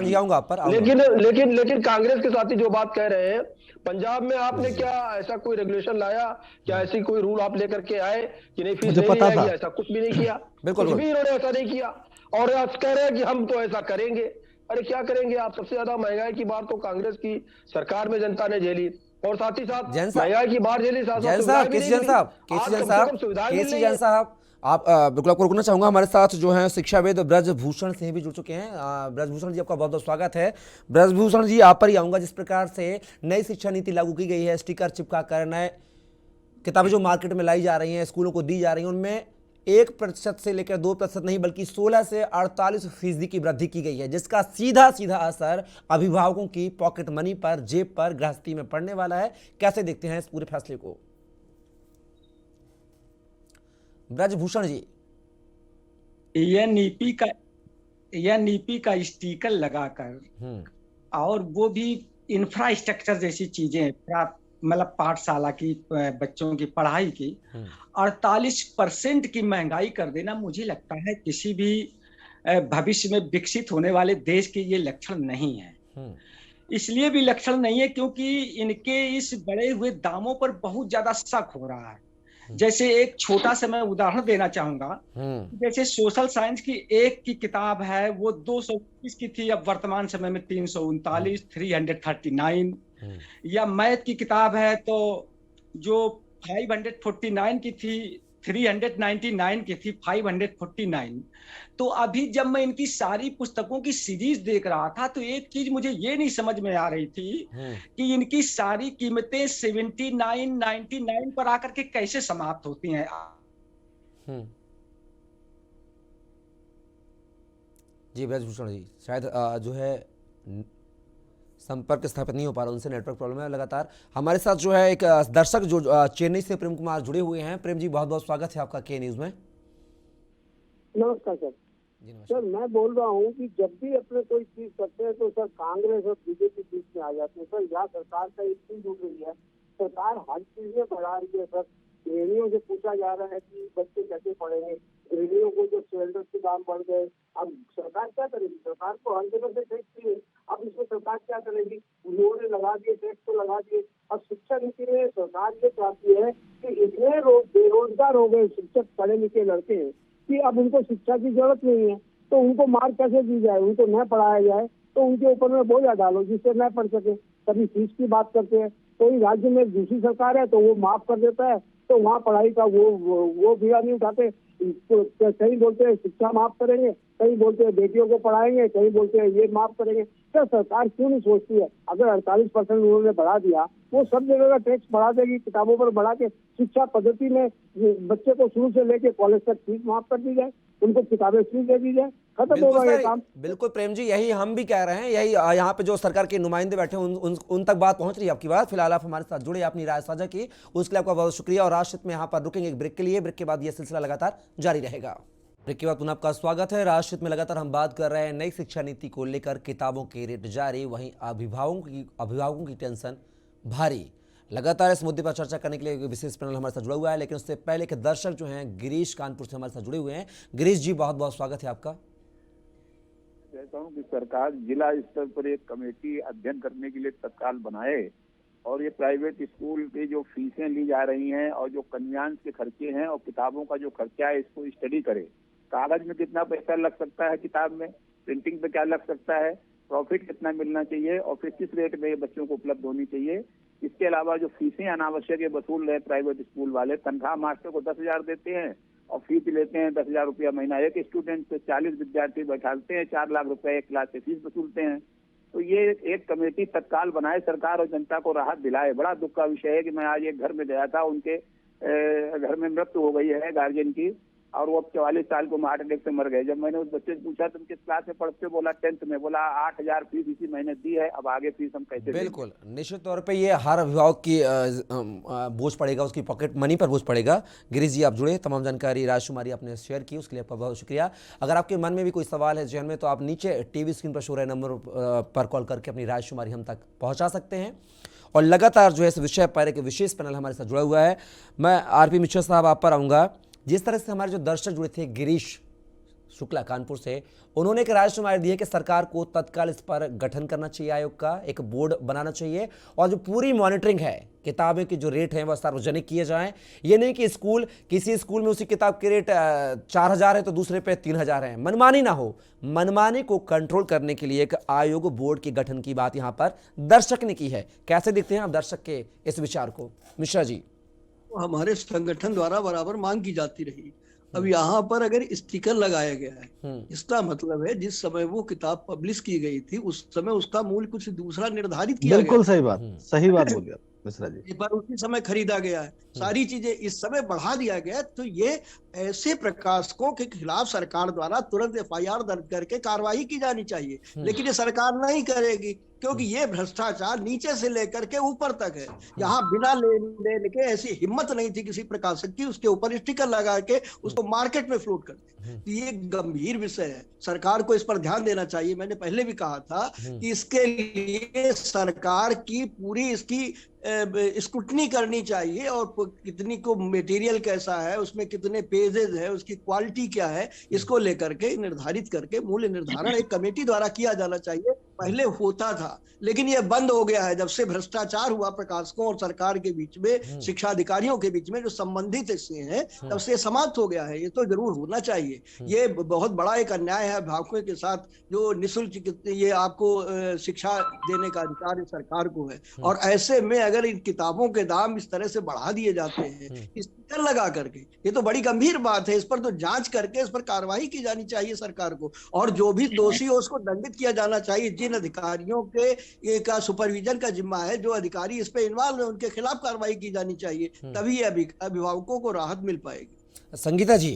लेकिन कांग्रेस के साथी जो बात कह रहे हैं, पंजाब में आपने क्या ऐसा कोई रेगुलेशन लाया, क्या ऐसी कोई रूल आप लेकर के आए कि नहीं फीस नहीं आएगी? ऐसा कुछ भी नहीं किया, कुछ भी इन्होंने ऐसा नहीं किया और आज कह रहे हैं कि हम तो ऐसा करेंगे। अरे क्या करेंगे आप? सबसे ज्यादा महंगाई की बार तो कांग्रेस की सरकार में जनता ने झेली और साथ ही साथ महंगाई की बार झेली, जैन साहब आप बिल्कुल आपको रुकना चाहूंगा। हमारे साथ जो है शिक्षाविद ब्रजभूषण सिंह भी जुड़ चुके हैं। ब्रजभूषण जी आपका बहुत बहुत स्वागत है। ब्रजभूषण जी आप पर ही आऊंगा, जिस प्रकार से नई शिक्षा नीति लागू की गई है, स्टिकर चिपका कर नए किताबें जो मार्केट में लाई जा रही हैं, स्कूलों को दी जा रही हैं, उनमें 1% से लेकर 2% नहीं बल्कि 16 से 48% की वृद्धि की गई है, जिसका सीधा असर अभिभावकों की पॉकेट मनी पर, जेब पर, गृहस्थी में पड़ने वाला है। कैसे देखते हैं इस पूरे फैसले को ब्रजभूषण जी? यह नीपी का स्टिकर लगाकर और वो भी इंफ्रास्ट्रक्चर जैसी चीजें, मतलब पाठशाला की, बच्चों की पढ़ाई की 48% की महंगाई कर देना, मुझे लगता है किसी भी भविष्य में विकसित होने वाले देश के ये लक्षण नहीं है। इसलिए भी लक्षण नहीं है क्योंकि इनके इस बढ़े हुए दामों पर बहुत ज्यादा शक हो रहा है। जैसे एक छोटा सा मैं उदाहरण देना चाहूंगा, जैसे सोशल साइंस की एक की किताब है वो 220 की थी, अब वर्तमान समय में 339, 339, या मैथ की किताब है तो जो 549 की थी 399 की थी 549। तो अभी जब मैं इनकी सारी पुस्तकों की सीरीज देख रहा था तो एक चीज मुझे ये नहीं समझ में आ रही थी कि इनकी सारी कीमतें 79, 99 पर आकर के कैसे समाप्त होती हैं। जी ब्रजभूषण जी, शायद जो है संपर्क स्थापित नहीं हो पा रहा, उनसे नेटवर्क प्रॉब्लम है लगातार। हमारे साथ जो है एक दर्शक जो चेन्नई से प्रेम कुमार जुड़े हुए हैं। प्रेम जी बहुत बहुत स्वागत है आपका के न्यूज में। नमस्कार सर। सर मैं बोल रहा हूँ कि जब भी अपने कोई चीज करते हैं तो सर कांग्रेस और बीजेपी बीच में आ जाते हैं। सर यहाँ सरकार का एक चीज उठ रही है, सरकार हर चीज में बढ़ा रही है। सर गृहिणियों से पूछा जा रहा है कि बच्चे कैसे पढ़ेंगे, गृहिणियों को जो सिलेंडर के दाम बढ़ गए, अब सरकार क्या करेगी? सरकार को हर जगह से टैक्स दिए, अब इसमें सरकार क्या करेगी? उन्होंने लगा दिए टैक्स तो लगा दिए। अब शिक्षा नीति में सरकार ये चाहती है कि इतने बेरोजगार हो गए शिक्षक, पढ़े लिखे लड़के कि अब उनको शिक्षा की जरूरत नहीं है, तो उनको मार कैसे दी जाए, उनको न पढ़ाया जाए। तो उनके ऊपर में बोझ डालो जिससे न पढ़ सके। कभी फीस की बात करते हैं, कोई राज्य में दूसरी सरकार है तो वो माफ कर देता है, तो वहाँ पढ़ाई का वो भी नहीं उठाते। कहीं बोलते हैं शिक्षा माफ करेंगे, कहीं बोलते हैं बेटियों को पढ़ाएंगे, कहीं बोलते हैं ये माफ करेंगे। क्या सरकार क्यों नहीं सोचती है? अगर 48% उन्होंने बढ़ा दिया, वो सब जगह का टैक्स बढ़ा देगी, किताबों पर बढ़ा के शिक्षा पद्धति में बच्चे को शुरू से लेके कॉलेज तक फीस माफ कर दी जाए, उनको किताबें फ्री दे दी जाए, खत्म होगा ये काम। बिल्कुल प्रेम जी, यही हम भी कह रहे हैं, यही यहाँ पे जो सरकार के नुमाइंदे बैठे हैं उन तक बात पहुंच रही है आपकी बात। फिलहाल आप हमारे साथ जुड़े, अपनी राय साझा की, उसके लिए आपका बहुत शुक्रिया। और राष्ट्रहित में यहाँ पर रुकेंगे एक ब्रेक के लिए, ब्रेक के बाद यह सिलसिला लगातार जारी रहेगा। ब्रेक के बाद पुनः आपका स्वागत है। राष्ट्रहित में लगातार हम बात कर रहे हैं नई शिक्षा नीति को लेकर, किताबों के रेट जारी, वहीं अभिभावकों की टेंशन भारी। लगातार इस मुद्दे पर चर्चा करने के लिए एक विशेष पैनल हमारे साथ जुड़ा हुआ है, लेकिन उससे पहले के दर्शक जो हैं गिरीश कानपुर से हमारे साथ जुड़े हुए हैं। गिरीश जी, बहुत बहुत स्वागत है आपका। कहता हूँ कि सरकार जिला स्तर पर एक कमेटी अध्ययन करने के लिए तत्काल बनाए और ये प्राइवेट स्कूल की जो फीसें ली जा रही हैं और जो कन्वेंस के खर्चे हैं और किताबों का जो खर्चा है, इसको स्टडी करे। कागज में कितना पैसा लग सकता है, किताब में प्रिंटिंग पे क्या लग सकता है, प्रॉफिट कितना मिलना चाहिए और फिर किस रेट में ये बच्चों को उपलब्ध होनी चाहिए। इसके अलावा जो फीसें अनावश्यक वसूल रहे प्राइवेट स्कूल वाले, तनख्वाह मास्टर को 10,000 देते हैं और फीस लेते हैं 10,000 रुपया महीना एक स्टूडेंट से। 40 विद्यार्थी बैठाते हैं, 4 लाख रुपए एक क्लास से फीस वसूलते हैं। तो ये एक कमेटी तत्काल बनाए सरकार और जनता को राहत दिलाए। बड़ा दुख का विषय है कि मैं आज एक घर में गया था, उनके घर में मृत्यु हो गई है गार्जियन की, और वो अब 44 साल को हार्ट अटैक से मर गए। जब मैंने उस बच्चे से पूछा तुम किस क्लास में पढ़ते हो, बोला 10th में। बोला 8,000 फीस इसी महीने दी है, अब आगे फीस हम कैसे देंगे? बिल्कुल, निश्चित तौर पे ये हर अभिभावक की बोझ पड़ेगा, उसकी पॉकेट मनी पर बोझ पड़ेगा। गिरीश जी, आप जुड़े, तमाम जानकारी राजकुमारी आपने शेयर की, उसके लिए आपका बहुत शुक्रिया। अगर आपके मन में भी कोई सवाल है जहन में, तो आप नीचे टीवी स्क्रीन पर शो रहे नंबर पर कॉल करके अपनी राजकुमारी हम तक पहुँचा सकते हैं। और लगातार जो है इस विषय पर एक विशेष पैनल हमारे साथ जुड़ा हुआ है। मैं आरपी मिश्रा साहब आप पर आऊँगा। जिस तरह से हमारे जो दर्शक जुड़े थे गिरीश शुक्ला कानपुर से, उन्होंने एक राजकुमारी दी है कि सरकार को तत्काल इस पर गठन करना चाहिए, आयोग का एक बोर्ड बनाना चाहिए, और जो पूरी मॉनिटरिंग है, किताबें के जो रेट हैं वह सार्वजनिक किए जाएं। ये नहीं कि किसी स्कूल में उसी किताब के रेट 4,000 है तो दूसरे पे 3,000 है, मनमानी ना हो। मनमानी को कंट्रोल करने के लिए एक आयोग, बोर्ड के गठन की बात यहाँ पर दर्शक ने की है। कैसे देखते हैं आप दर्शक के इस विचार को, मिश्रा जी? हमारे संगठन द्वारा बराबर मांग की जाती रही। अब यहाँ पर अगर स्टिकर लगाया गया है, इसका मतलब है जिस समय वो किताब पब्लिश की गई थी उस समय उसका मूल्य कुछ दूसरा निर्धारित किया गया। बिल्कुल सही बात, सही बात बोलिए मिश्रा जी। पर उसी समय खरीदा गया है, सारी चीजें इस समय बढ़ा दिया गया है। तो ये ऐसे प्रकाशकों के खिलाफ सरकार द्वारा तुरंत FIR दर्ज करके कार्रवाई की जानी चाहिए, लेकिन ये सरकार नहीं करेगी, क्योंकि ये भ्रष्टाचार नीचे से लेकर के ऊपर तक है। यहाँ बिना लेन देन के ऐसी हिम्मत नहीं थी किसी प्रकाशक की, उसके ऊपर स्टिकर लगा के उसको मार्केट में फ्लोट कर दे। तो ये गंभीर विषय है, सरकार को इस पर ध्यान देना चाहिए। मैंने पहले भी कहा था कि इसके लिए सरकार की पूरी इसकी स्क्रूटनी करनी चाहिए, और कितनी को मटेरियल कैसा है, उसमें कितने पेजेस है, उसकी क्वालिटी क्या है, इसको लेकर के निर्धारित करके मूल्य निर्धारण एक कमेटी द्वारा किया जाना चाहिए। पहले होता था, लेकिन ये बंद हो गया है जब से भ्रष्टाचार हुआ प्रकाशकों और सरकार के बीच में, शिक्षा अधिकारियों के बीच में जो संबंधित इससे हैं, तब से समाप्त हो गया है। ये तो जरूर होना चाहिए। ये बहुत बड़ा एक अन्याय है अभिभावकों के साथ, जो निःशुल्क ये आपको शिक्षा देने का अधिकार सरकार को है, और ऐसे में अगर इन किताबों के दाम इस तरह से बढ़ा दिए जाते हैं स्टिकर लगा करके, ये तो बड़ी गंभीर बात है। इस पर तो जांच करके इस पर कार्रवाई की जानी चाहिए सरकार को, और जो भी दोषी हो उसको दंडित किया जाना चाहिए। जिन अधिकारियों के का सुपरविजन का जिम्मा है, जो अधिकारी इस पे इन्वॉल्व है, उनके खिलाफ कार्रवाई की जानी चाहिए, तभी अभिभावकों को राहत मिल पाएगी। संगीता जी,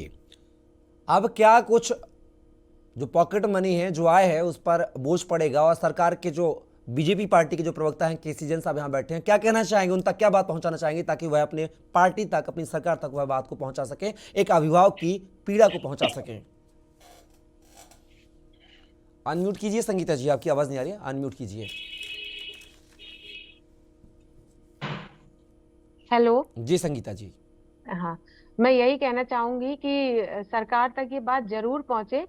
अब क्या कुछ जो पॉकेट मनी है, जो आय है, उस पर बोझ पड़ेगा, और सरकार के जो बीजेपी पार्टी के जो प्रवक्ता हैं केसी जैन साहब यहाँ बैठे हैं, क्या कहना चाहेंगे, उन तक क्या बात पहुंचाना चाहेंगे ताकि वह अपने पार्टी तक, अपनी सरकार तक वह बात को पहुंचा सके, एक अभिभावक की पीड़ा को पहुंचा सके? अनम्यूट कीजिए संगीता जी, आपकी आवाज नहीं आ रही है, अनम्यूट कीजिए। हेलो जी संगीता जी। हाँ, मैं यही कहना चाहूंगी कि सरकार तक ये बात जरूर पहुंचे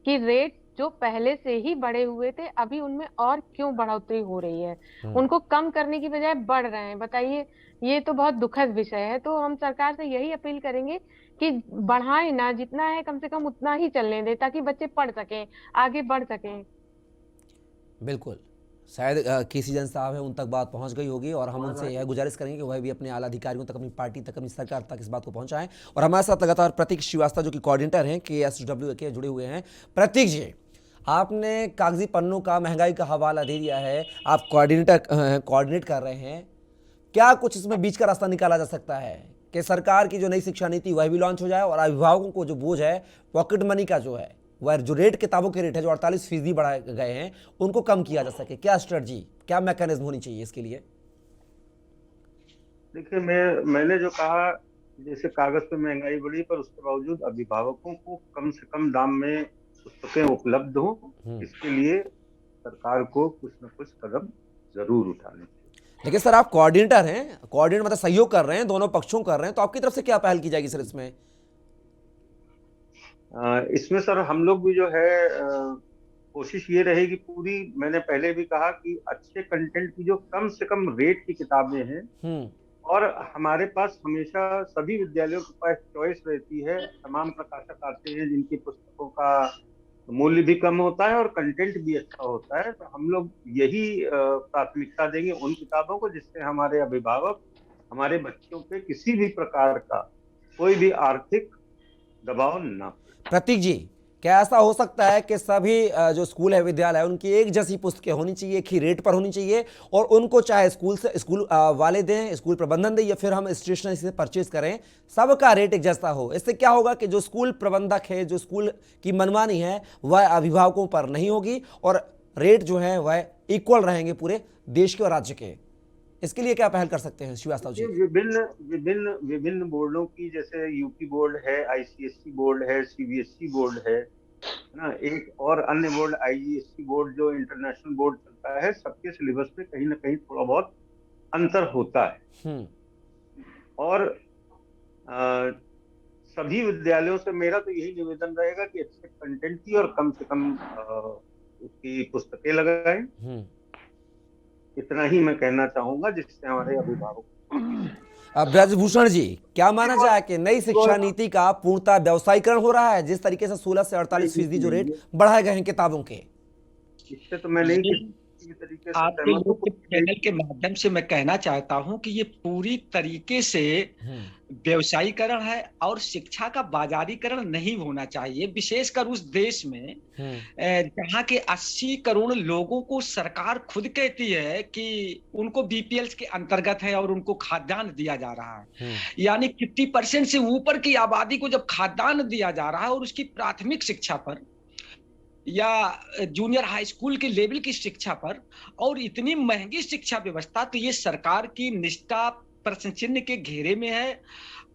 कि रेट जो पहले से ही बढ़े हुए थे, अभी उनमें और क्यों बढ़ोतरी हो रही है, उनको कम करने की बजाय बढ़ रहे हैं। बताइए, ये तो बहुत दुखद विषय है। तो हम सरकार से यही अपील करेंगे कि बढ़ाएं ना, जितना है कम से कम उतना ही चलने दें, ताकि बच्चे पढ़ सकें, आगे बढ़ सकें। बिल्कुल, शायद केसी जैन साहब हैं, उन तक बात पहुंच गई होगी और हम उनसे यह गुजारिश करेंगे कि वह भी अपने आला अधिकारियों तक, अपनी पार्टी तक, अपनी सरकार तक इस बात को पहुंचाएं। और हमारे साथ लगातार प्रतीक श्रीवास्तव जो कि कोऑर्डिनेटर हैं KSW के जुड़े हुए हैं। प्रतीक जी, आपने कागजी पन्नों का, महंगाई का हवाला दे दिया है, आप कोऑर्डिनेट कर रहे हैं, क्या कुछ इसमें बीच का रास्ता निकाला जा सकता है कि सरकार की जो नई शिक्षा नीति वह भी लॉन्च हो जाए और अभिभावकों को जो बोझ है पॉकेट मनी का जो है, वह जो रेट, किताबों के रेट है जो 48% बढ़ाए गए हैं, उनको कम किया जा सके? क्या स्ट्रेटजी, क्या मैकेनिज्म होनी चाहिए इसके लिए? देखिए, मैंने जो कहा, जैसे कागज पे महंगाई बढ़ी पर उसके बावजूद अभिभावकों को कम से कम दाम में पुस्तकें उपलब्ध हो, इसके लिए सरकार को कुछ न कुछ कदम जरूर उठाने चाहिए। लेकिन सर, आप कोऑर्डिनेटर हैं, कोऑर्डिनेट मतलब सहयोग कर रहे हैं, दोनों पक्षों कर रहे हैं, तो आपकी तरफ से क्या पहल की जाएगी सर इसमें? इसमें सर हम लोग भी जो है कोशिश ये रहेगी पूरी, मैंने पहले भी कहा कि अच्छे कंटेंट की जो कम से कम रेट की किताबें हैं, और हमारे पास हमेशा सभी विद्यालयों के पास चॉइस रहती है, तमाम प्रकाशक आते हैं जिनकी पुस्तकों का मूल्य भी कम होता है और कंटेंट भी अच्छा होता है। तो हम लोग यही प्राथमिकता देंगे उन किताबों को जिससे हमारे अभिभावक हमारे बच्चों पे किसी भी प्रकार का कोई भी आर्थिक दबाव ना पड़े। प्रतीक जी, क्या ऐसा हो सकता है कि सभी जो स्कूल है, विद्यालय है, उनकी एक जैसी पुस्तकें होनी चाहिए, एक ही रेट पर होनी चाहिए, और उनको चाहे स्कूल वाले दें, स्कूल प्रबंधन दें, या फिर हम स्टेशनरी से परचेज करें, सबका रेट एक जैसा हो? इससे क्या होगा कि जो स्कूल प्रबंधक है, जो स्कूल की मनमानी है, वह अभिभावकों पर नहीं होगी और रेट जो है वह इक्वल रहेंगे पूरे देश के और राज्य के। इसके लिए क्या पहल कर सकते हैं श्रीवास्तव जी? विभिन्न बोर्डों की, जैसे यूपी बोर्ड है, ICSE बोर्ड है, CBSE बोर्ड है ना, एक और अन्य बोर्ड IGSE बोर्ड जो इंटरनेशनल बोर्ड चलता है, सबके सिलेबस में कहीं ना कहीं थोड़ा बहुत अंतर होता है। और सभी विद्यालयों से मेरा तो यही निवेदन रहेगा कि अच्छे कंटेंट की और कम से कम उसकी पुस्तकें लगाएं। इतना ही मैं कहना चाहूंगा जिससे हमारे अभिभावक। ब्रजभूषण जी, क्या माना जाए कि नई शिक्षा नीति का पूर्णतः व्यवसायीकरण हो रहा है, जिस तरीके से 16 से 48% जो रेट बढ़ाए गए हैं किताबों के? इससे तो मैं नहीं तरीके से आपके यूट्यूब चैनल के माध्यम से मैं कहना चाहता हूं कि ये पूरी तरीके से व्यवसायीकरण है और शिक्षा का बाजारीकरण नहीं होना चाहिए, विशेषकर उस देश में जहां के 80 करोड़ लोगों को सरकार खुद कहती है कि उनको BPL के अंतर्गत है और उनको खाद्यान्न दिया जा रहा है। यानी 50% से ऊपर की आबादी को जब खाद्यान्न दिया जा रहा है और उसकी प्राथमिक शिक्षा पर या जूनियर हाई स्कूल के लेवल की शिक्षा पर, और इतनी महंगी शिक्षा व्यवस्था, तो ये सरकार की निष्ठा प्रश्न चिन्ह के घेरे में है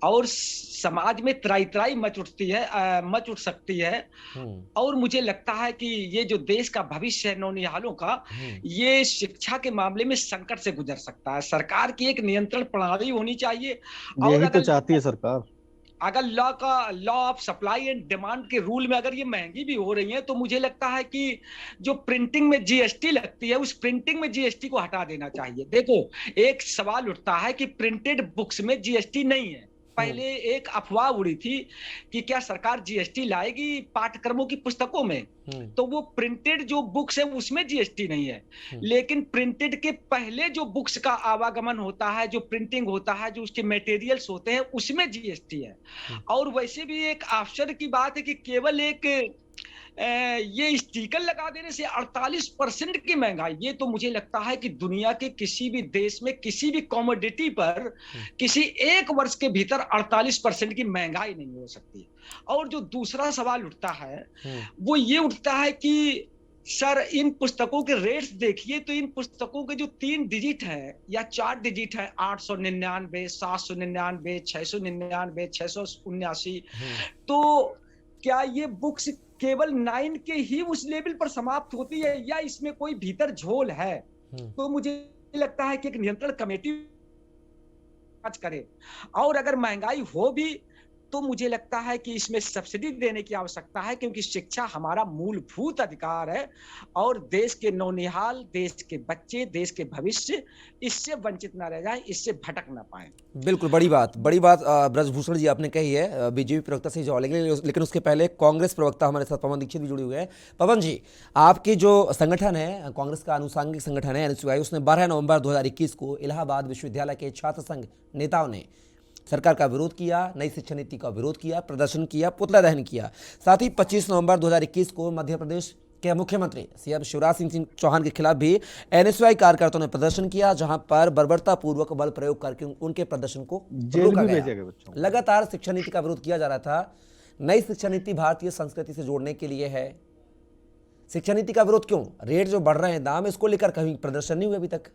और समाज में त्राई मच उठ सकती है। और मुझे लगता है कि ये जो देश का भविष्य है नौनिहालों का, ये शिक्षा के मामले में संकट से गुजर सकता है। सरकार की एक नियंत्रण प्रणाली होनी चाहिए। यही तो चाहती है सरकार। अगर law of supply and demand के रूल में अगर ये महंगी भी हो रही है, तो मुझे लगता है कि जो प्रिंटिंग में GST लगती है, उस प्रिंटिंग में GST को हटा देना चाहिए। देखो, एक सवाल उठता है कि प्रिंटेड बुक्स में GST नहीं है। पहले एक अफवाह उड़ी थी कि क्या सरकार GST लाएगी पाठ्यक्रमों की पुस्तकों में, तो वो प्रिंटेड जो बुक्स है उसमें GST नहीं है, लेकिन प्रिंटेड के पहले जो बुक्स का आवागमन होता है, जो प्रिंटिंग होता है, जो उसके मटेरियल्स होते हैं, उसमें GST है। और वैसे भी एक आश्चर्य की बात है कि केवल एक ये स्टिकर लगा देने से 48% की महंगाई, ये तो मुझे लगता है कि दुनिया के किसी भी देश में किसी भी कमोडिटी पर किसी एक वर्ष के भीतर 48% की महंगाई नहीं हो सकती। और जो दूसरा सवाल उठता है वो ये उठता है कि सर, इन पुस्तकों के रेट्स देखिए, तो इन पुस्तकों के जो 3 डिजिट है या 4 डिजिट है, 899, 799, 699, 679, तो क्या ये बुक्स केवल 9 के ही उस लेवल पर समाप्त होती है या इसमें कोई भीतर झोल है? तो मुझे लगता है कि एक नियंत्रण कमेटी जांच करे, और अगर महंगाई हो भी तो मुझे लगता है कि इसमें सब्सिडी देने की आवश्यकता है, क्योंकि शिक्षा हमारा मूलभूत अधिकार है और देश के नौनिहाल, देश के बच्चे, देश के भविष्य इससे वंचित न रह जाए, इससे भटक न पाए। बिल्कुल, बड़ी बात ब्रजभूषण जी आपने कही है। बीजेपी प्रवक्ता से जवाब लेंगे, लेकिन उसके पहले कांग्रेस प्रवक्ता हमारे साथ पवन दीक्षित भी जुड़े हुए हैं। पवन जी, आपकी जो संगठन है, कांग्रेस का अनुषंगिक संगठन है एनएसयूआई, उसने 12 नवंबर 2021 को इलाहाबाद विश्वविद्यालय के छात्र संघ नेताओं ने सरकार का विरोध किया, नई शिक्षा नीति का विरोध किया, प्रदर्शन किया, पुतला दहन किया। साथ ही 25 नवंबर 2021 को मध्य प्रदेश के मुख्यमंत्री सीएम शिवराज सिंह चौहान के खिलाफ भी एनएसयूआई कार्यकर्ताओं ने प्रदर्शन किया, जहां पर बर्बरतापूर्वक बल प्रयोग करके उनके प्रदर्शन को रोका गया। लगातार शिक्षा नीति का विरोध किया जा रहा था। नई शिक्षा नीति भारतीय संस्कृति से जोड़ने के लिए है। शिक्षा नीति का विरोध क्यों? रेट जो बढ़ रहे हैं, दाम, इसको लेकर कहीं प्रदर्शन नहीं हुआ अभी तक?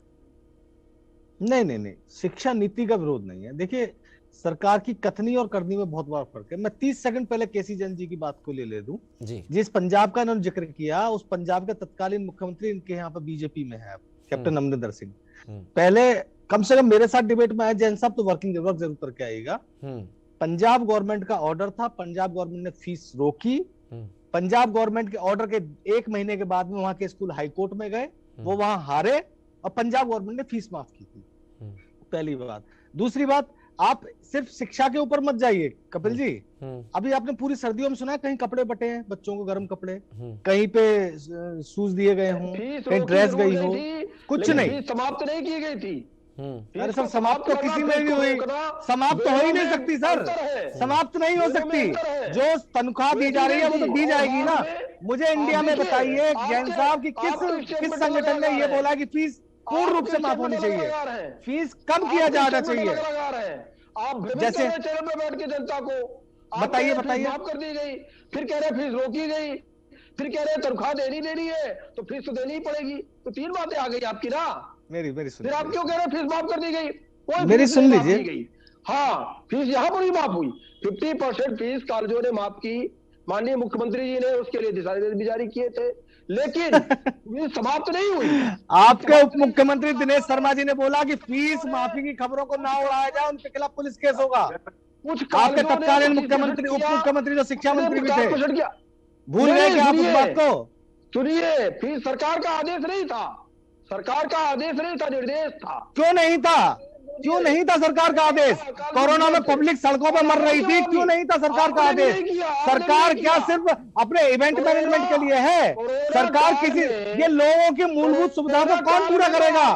नहीं, शिक्षा नीति का विरोध नहीं है। देखिए, सरकार की कथनी और करनी में बहुत बड़ा फर्क है। मैं 30 सेकंड पहले केसी जैन जी की बात को ले दूं जी। जिस पंजाब का इन्होंने जिक्र किया, उस पंजाब के तत्कालीन मुख्यमंत्री इनके यहाँ पर बीजेपी में है, कैप्टन अमरिंदर सिंह। पहले कम से कम मेरे साथ डिबेट में आया, जैन साहब तो वर्क जरूर करके आएगा। पंजाब गवर्नमेंट का ऑर्डर था, पंजाब गवर्नमेंट ने फीस रोकी। पंजाब गवर्नमेंट के ऑर्डर के 1 महीने के बाद में वहां के स्कूल हाईकोर्ट में गए, वो वहां हारे और पंजाब गवर्नमेंट ने फीस माफ की थी। पहली बात। दूसरी बात, आप सिर्फ शिक्षा के ऊपर मत जाइए कपिल जी। अभी आपने पूरी सर्दियों में सुना है कहीं कपड़े बटे हैं, बच्चों को गर्म कपड़े, कहीं पे शूज दिए गए हों, कहीं ड्रेस गई हो, कुछ नहीं, समाप्त नहीं की गई थी। अरे सर, समाप्त तो किसी में भी हुई, समाप्त तो हो ही नहीं सकती सर, समाप्त नहीं हो सकती। जो तनख्वाह दी जा रही है वो तो दी जाएगी ना। मुझे इंडिया में बताइए जैन साहब की किस संगठन ने ये बोला कि फीस पूर्ण रूप से माफ होनी चाहिए, फीस कम किया जाना चाहिए? आप जैसे चैनल पे बैठ के जनता को बताइए माफ कर दी गई, फिर कह रहे फीस रोकी गई, फिर कह रहे तनख्वाह देनी है तो फीस तो देनी ही पड़ेगी। तो 3 बातें आ गई आपकी ना। मेरी फिर आप क्यों कह रहे फीस माफ कर दी गई? मेरी सुन लीजिए। हाँ, फीस यहाँ पर ही माफ हुई। 50% फीस कॉलेजों ने माफ की, माननीय मुख्यमंत्री जी ने उसके लिए दिशा निर्देश भी जारी किए थे, लेकिन ये समाप्त नहीं हुई। आपके उप मुख्यमंत्री दिनेश शर्मा जी ने बोला कि फीस माफी की खबरों को ना उड़ाया जाए, उनके खिलाफ पुलिस केस होगा। आपके तत्कालीन मुख्यमंत्री, उप मुख्यमंत्री जो शिक्षा मंत्री भी थे, भूल गए क्या आप उस बात को? सुनिए, फीस सरकार का आदेश नहीं था, सरकार का आदेश नहीं था, निर्देश था। क्यों नहीं था? क्यों नहीं था सरकार का आदेश? कोरोना में पब्लिक सड़कों पर मर रही थी, क्यों नहीं था सरकार का आदेश? सरकार क्या सिर्फ अपने इवेंट मैनेजमेंट के लिए है? सरकार किसी, ये लोगों की मूलभूत सुविधा को कौन पूरा करेगा?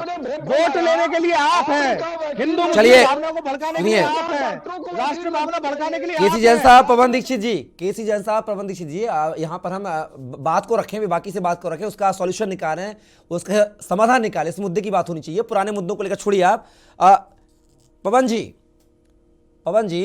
वोट लेने के लिए आप हैं, हिंदू भावना को भड़काने के लिए आप हैं, राष्ट्र भावना भड़काने के लिए केसी जैन साहब, पवन दीक्षित जी, केसी जैन साहब, पवन दीक्षित जी, यहाँ पर हम बात को रखें, बाकी से बात को रखें, उसका सॉल्यूशन निकालें, उसका समाधान निकालें। इस मुद्दे की बात होनी चाहिए, पुराने मुद्दों को लेकर छोड़िए आप। पवन जी,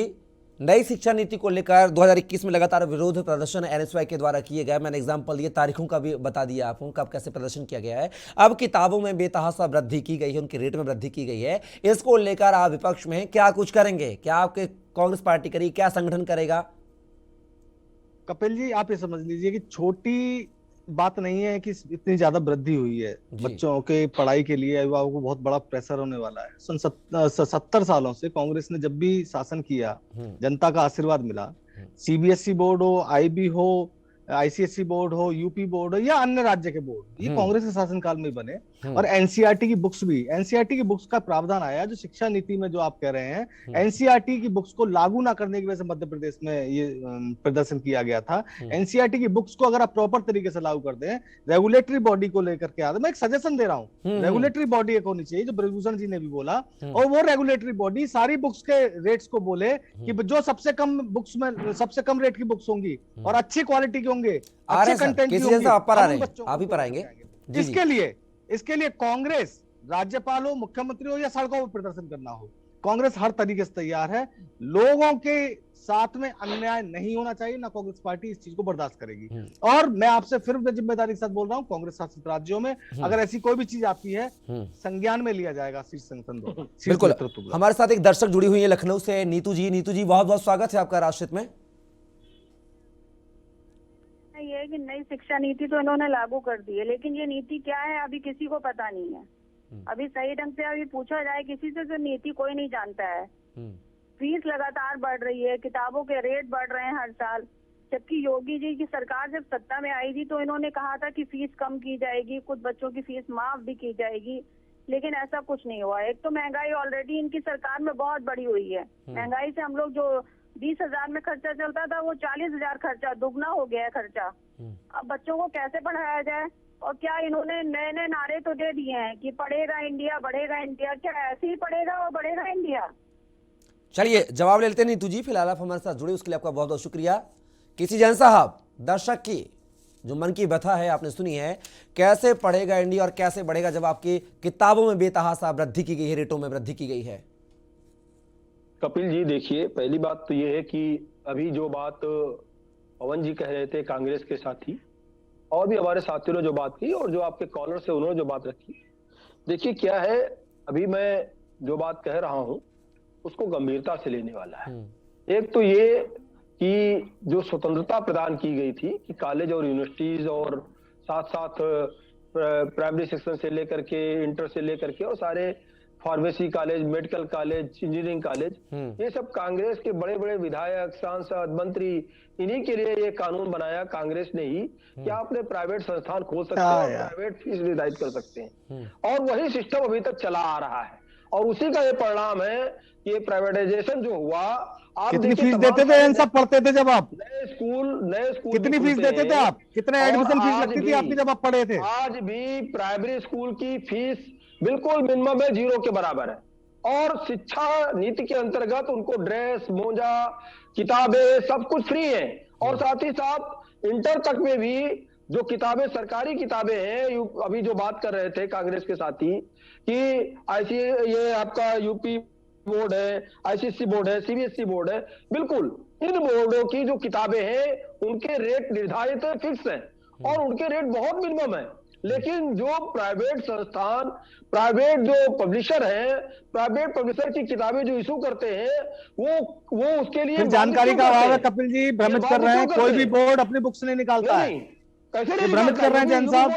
नई शिक्षा नीति को लेकर 2021 में लगातार विरोध प्रदर्शन एनएसयूआई के द्वारा किए गए। मैंने एग्जाम्पल दिए, तारीखों का भी बता दिया आपको, कब कैसे प्रदर्शन किया गया है। अब किताबों में बेतहाशा वृद्धि की गई है, उनके रेट में वृद्धि की गई है। इसको लेकर आप विपक्ष में क्या कुछ करेंगे? क्या आपके कांग्रेस पार्टी करेगी? क्या संगठन करेगा? कपिल जी, आप ये समझ लीजिए कि छोटी बात नहीं है कि इतनी ज्यादा वृद्धि हुई है। बच्चों के पढ़ाई के लिए अभिभावकों को बहुत बड़ा प्रेशर होने वाला है। 70 सालों से कांग्रेस ने जब भी शासन किया, जनता का आशीर्वाद मिला। सीबीएसई बोर्ड हो, आईबी हो, आईसीएसई बोर्ड हो, यूपी बोर्ड हो या अन्य राज्य के बोर्ड, ये कांग्रेस के शासनकाल में बने। और एनसीईआरटी की बुक्स भी, एनसीईआरटी की बुक्स का प्रावधान आया जो शिक्षा नीति में जो आप कह रहे हैं, एनसीईआरटी की बुक्स को लागू ना करने की वजह से मध्य प्रदेश में ये प्रदर्शन किया गया था। एनसीईआरटी की बुक्स को अगर आप प्रॉपर तरीके से लागू कर दें, रेगुलेटरी बॉडी को लेकर के आता, मैं एक सजेशन दे रहा हूँ, रेगुलेटरी बॉडी एक होनी चाहिए, जो ब्रजभूषण जी ने भी बोला, और वो रेगुलेटरी बॉडी सारी बुक्स के रेट्स को बोले कि जो सबसे कम बुक्स में सबसे कम रेट की बुक्स होंगी और अच्छी क्वालिटी की होंगे, अच्छे कंटेंट की होंगी, आप ही पर आएंगे। इसके लिए कांग्रेस राज्यपाल हो, मुख्यमंत्री हो या सड़कों पर प्रदर्शन करना हो, कांग्रेस हर तरीके से तैयार है। लोगों के साथ में अन्याय नहीं होना चाहिए, ना कांग्रेस पार्टी इस चीज को बर्दाश्त करेगी। और मैं आपसे फिर जिम्मेदारी के साथ बोल रहा हूं, कांग्रेस शासित राज्यों में अगर ऐसी कोई भी चीज आती है, संज्ञान में लिया जाएगा शीर्ष संगठन द्वारा। बिल्कुल। हमारे साथ एक दर्शक जुड़ी हुई है लखनऊ से, नीतू जी। नीतू जी, बहुत बहुत स्वागत है आपका राष्ट्रहित में। ये है कि नई शिक्षा नीति तो इन्होंने लागू कर दी है, लेकिन ये नीति क्या है अभी किसी को पता नहीं है। अभी सही ढंग से अभी पूछा जाए किसी से तो नीति कोई नहीं जानता है। फीस लगातार बढ़ रही है, किताबों के रेट बढ़ रहे हैं हर साल। जबकि योगी जी की सरकार जब सत्ता में आई थी तो इन्होंने कहा था कि फीस कम की जाएगी, कुछ बच्चों की फीस माफ भी की जाएगी, लेकिन ऐसा कुछ नहीं हुआ। एक तो महंगाई ऑलरेडी इनकी सरकार में बहुत बढ़ी हुई है। महंगाई से हम लोग जो 20,000 में खर्चा चलता था वो 40,000 खर्चा, दुगना हो गया है खर्चा। अब बच्चों को कैसे पढ़ाया जाए? और क्या इन्होंने नए नए नारे तो दे दिए हैं कि पढ़ेगा इंडिया, बढ़ेगा इंडिया। क्या ऐसे ही पढ़ेगा और बढ़ेगा इंडिया? चलिए जवाब ले लेते हैं नीतू जी, फिलहाल आप हमारे साथ जुड़े उसके लिए आपका बहुत बहुत शुक्रिया। किसी जैन साहब, दर्शक की जो मन की व्यथा है आपने सुनी है, कैसे पढ़ेगा इंडिया और कैसे बढ़ेगा जब आपकी किताबों में बेतहाशा वृद्धि की गई है, रेटों में वृद्धि की गई है। कपिल जी देखिए, पहली बात तो ये है कि अभी जो बात पवन जी कह रहे थे कांग्रेस के साथी, और भी हमारे साथियों ने जो बात की और जो आपके कॉलर से उन्होंने जो बात रखी, देखिए क्या है, अभी मैं जो बात कह रहा हूं उसको गंभीरता से लेने वाला है। एक तो ये कि जो स्वतंत्रता प्रदान की गई थी कि कॉलेज और यूनिवर्सिटीज और साथ साथ प्राइमरी सेक्शन से लेकर के इंटर से लेकर के और सारे pharmacy college, medical college, engineering college, ये सब कांग्रेस के बड़े बड़े विधायक, सांसद, मंत्री, इन्हीं के लिए ये कानून बनाया कांग्रेस ने ही कि आप अपने प्राइवेट संस्थान खोल सकते हैं और प्राइवेट फीस निर्धारित कर सकते हैं। और वही सिस्टम अभी तक चला आ रहा है और उसी का ये परिणाम है कि ये प्राइवेटाइजेशन जो हुआ। आप कितनी फीस देते थे इन सब पढ़ते थे जब आप? नए स्कूल कितनी फीस देते थे आप? कितने एडमिशन फीस लगती थी आपकी जब आप पढ़े थे? आज भी प्राइमरी स्कूल की फीस बिल्कुल मिनिमम है, 0 के बराबर है। और शिक्षा नीति के अंतर्गत उनको ड्रेस, मोजा, किताबें सब कुछ फ्री है। और साथ ही साथ इंटर तक में भी जो किताबें, सरकारी किताबें हैं, अभी जो बात कर रहे थे कांग्रेस के साथी कि ये आपका यूपी बोर्ड है, आईसीएसई बोर्ड है, सीबीएसई बोर्ड है, बिल्कुल इन बोर्डों की जो किताबें हैं उनके रेट निर्धारित है, फिक्स है और उनके रेट बहुत मिनिमम है। लेकिन जो प्राइवेट संस्थान, प्राइवेट जो पब्लिशर हैं, प्राइवेट पब्लिशर की किताबें जो इशू करते हैं वो उसके लिए जानकारी का अभाव है। कपिल जी भ्रमित कर रहे हैं, कोई भी बोर्ड अपनी बुक्स नहीं निकालता है। कैसे भ्रमित कर रहे हैं जैन साहब।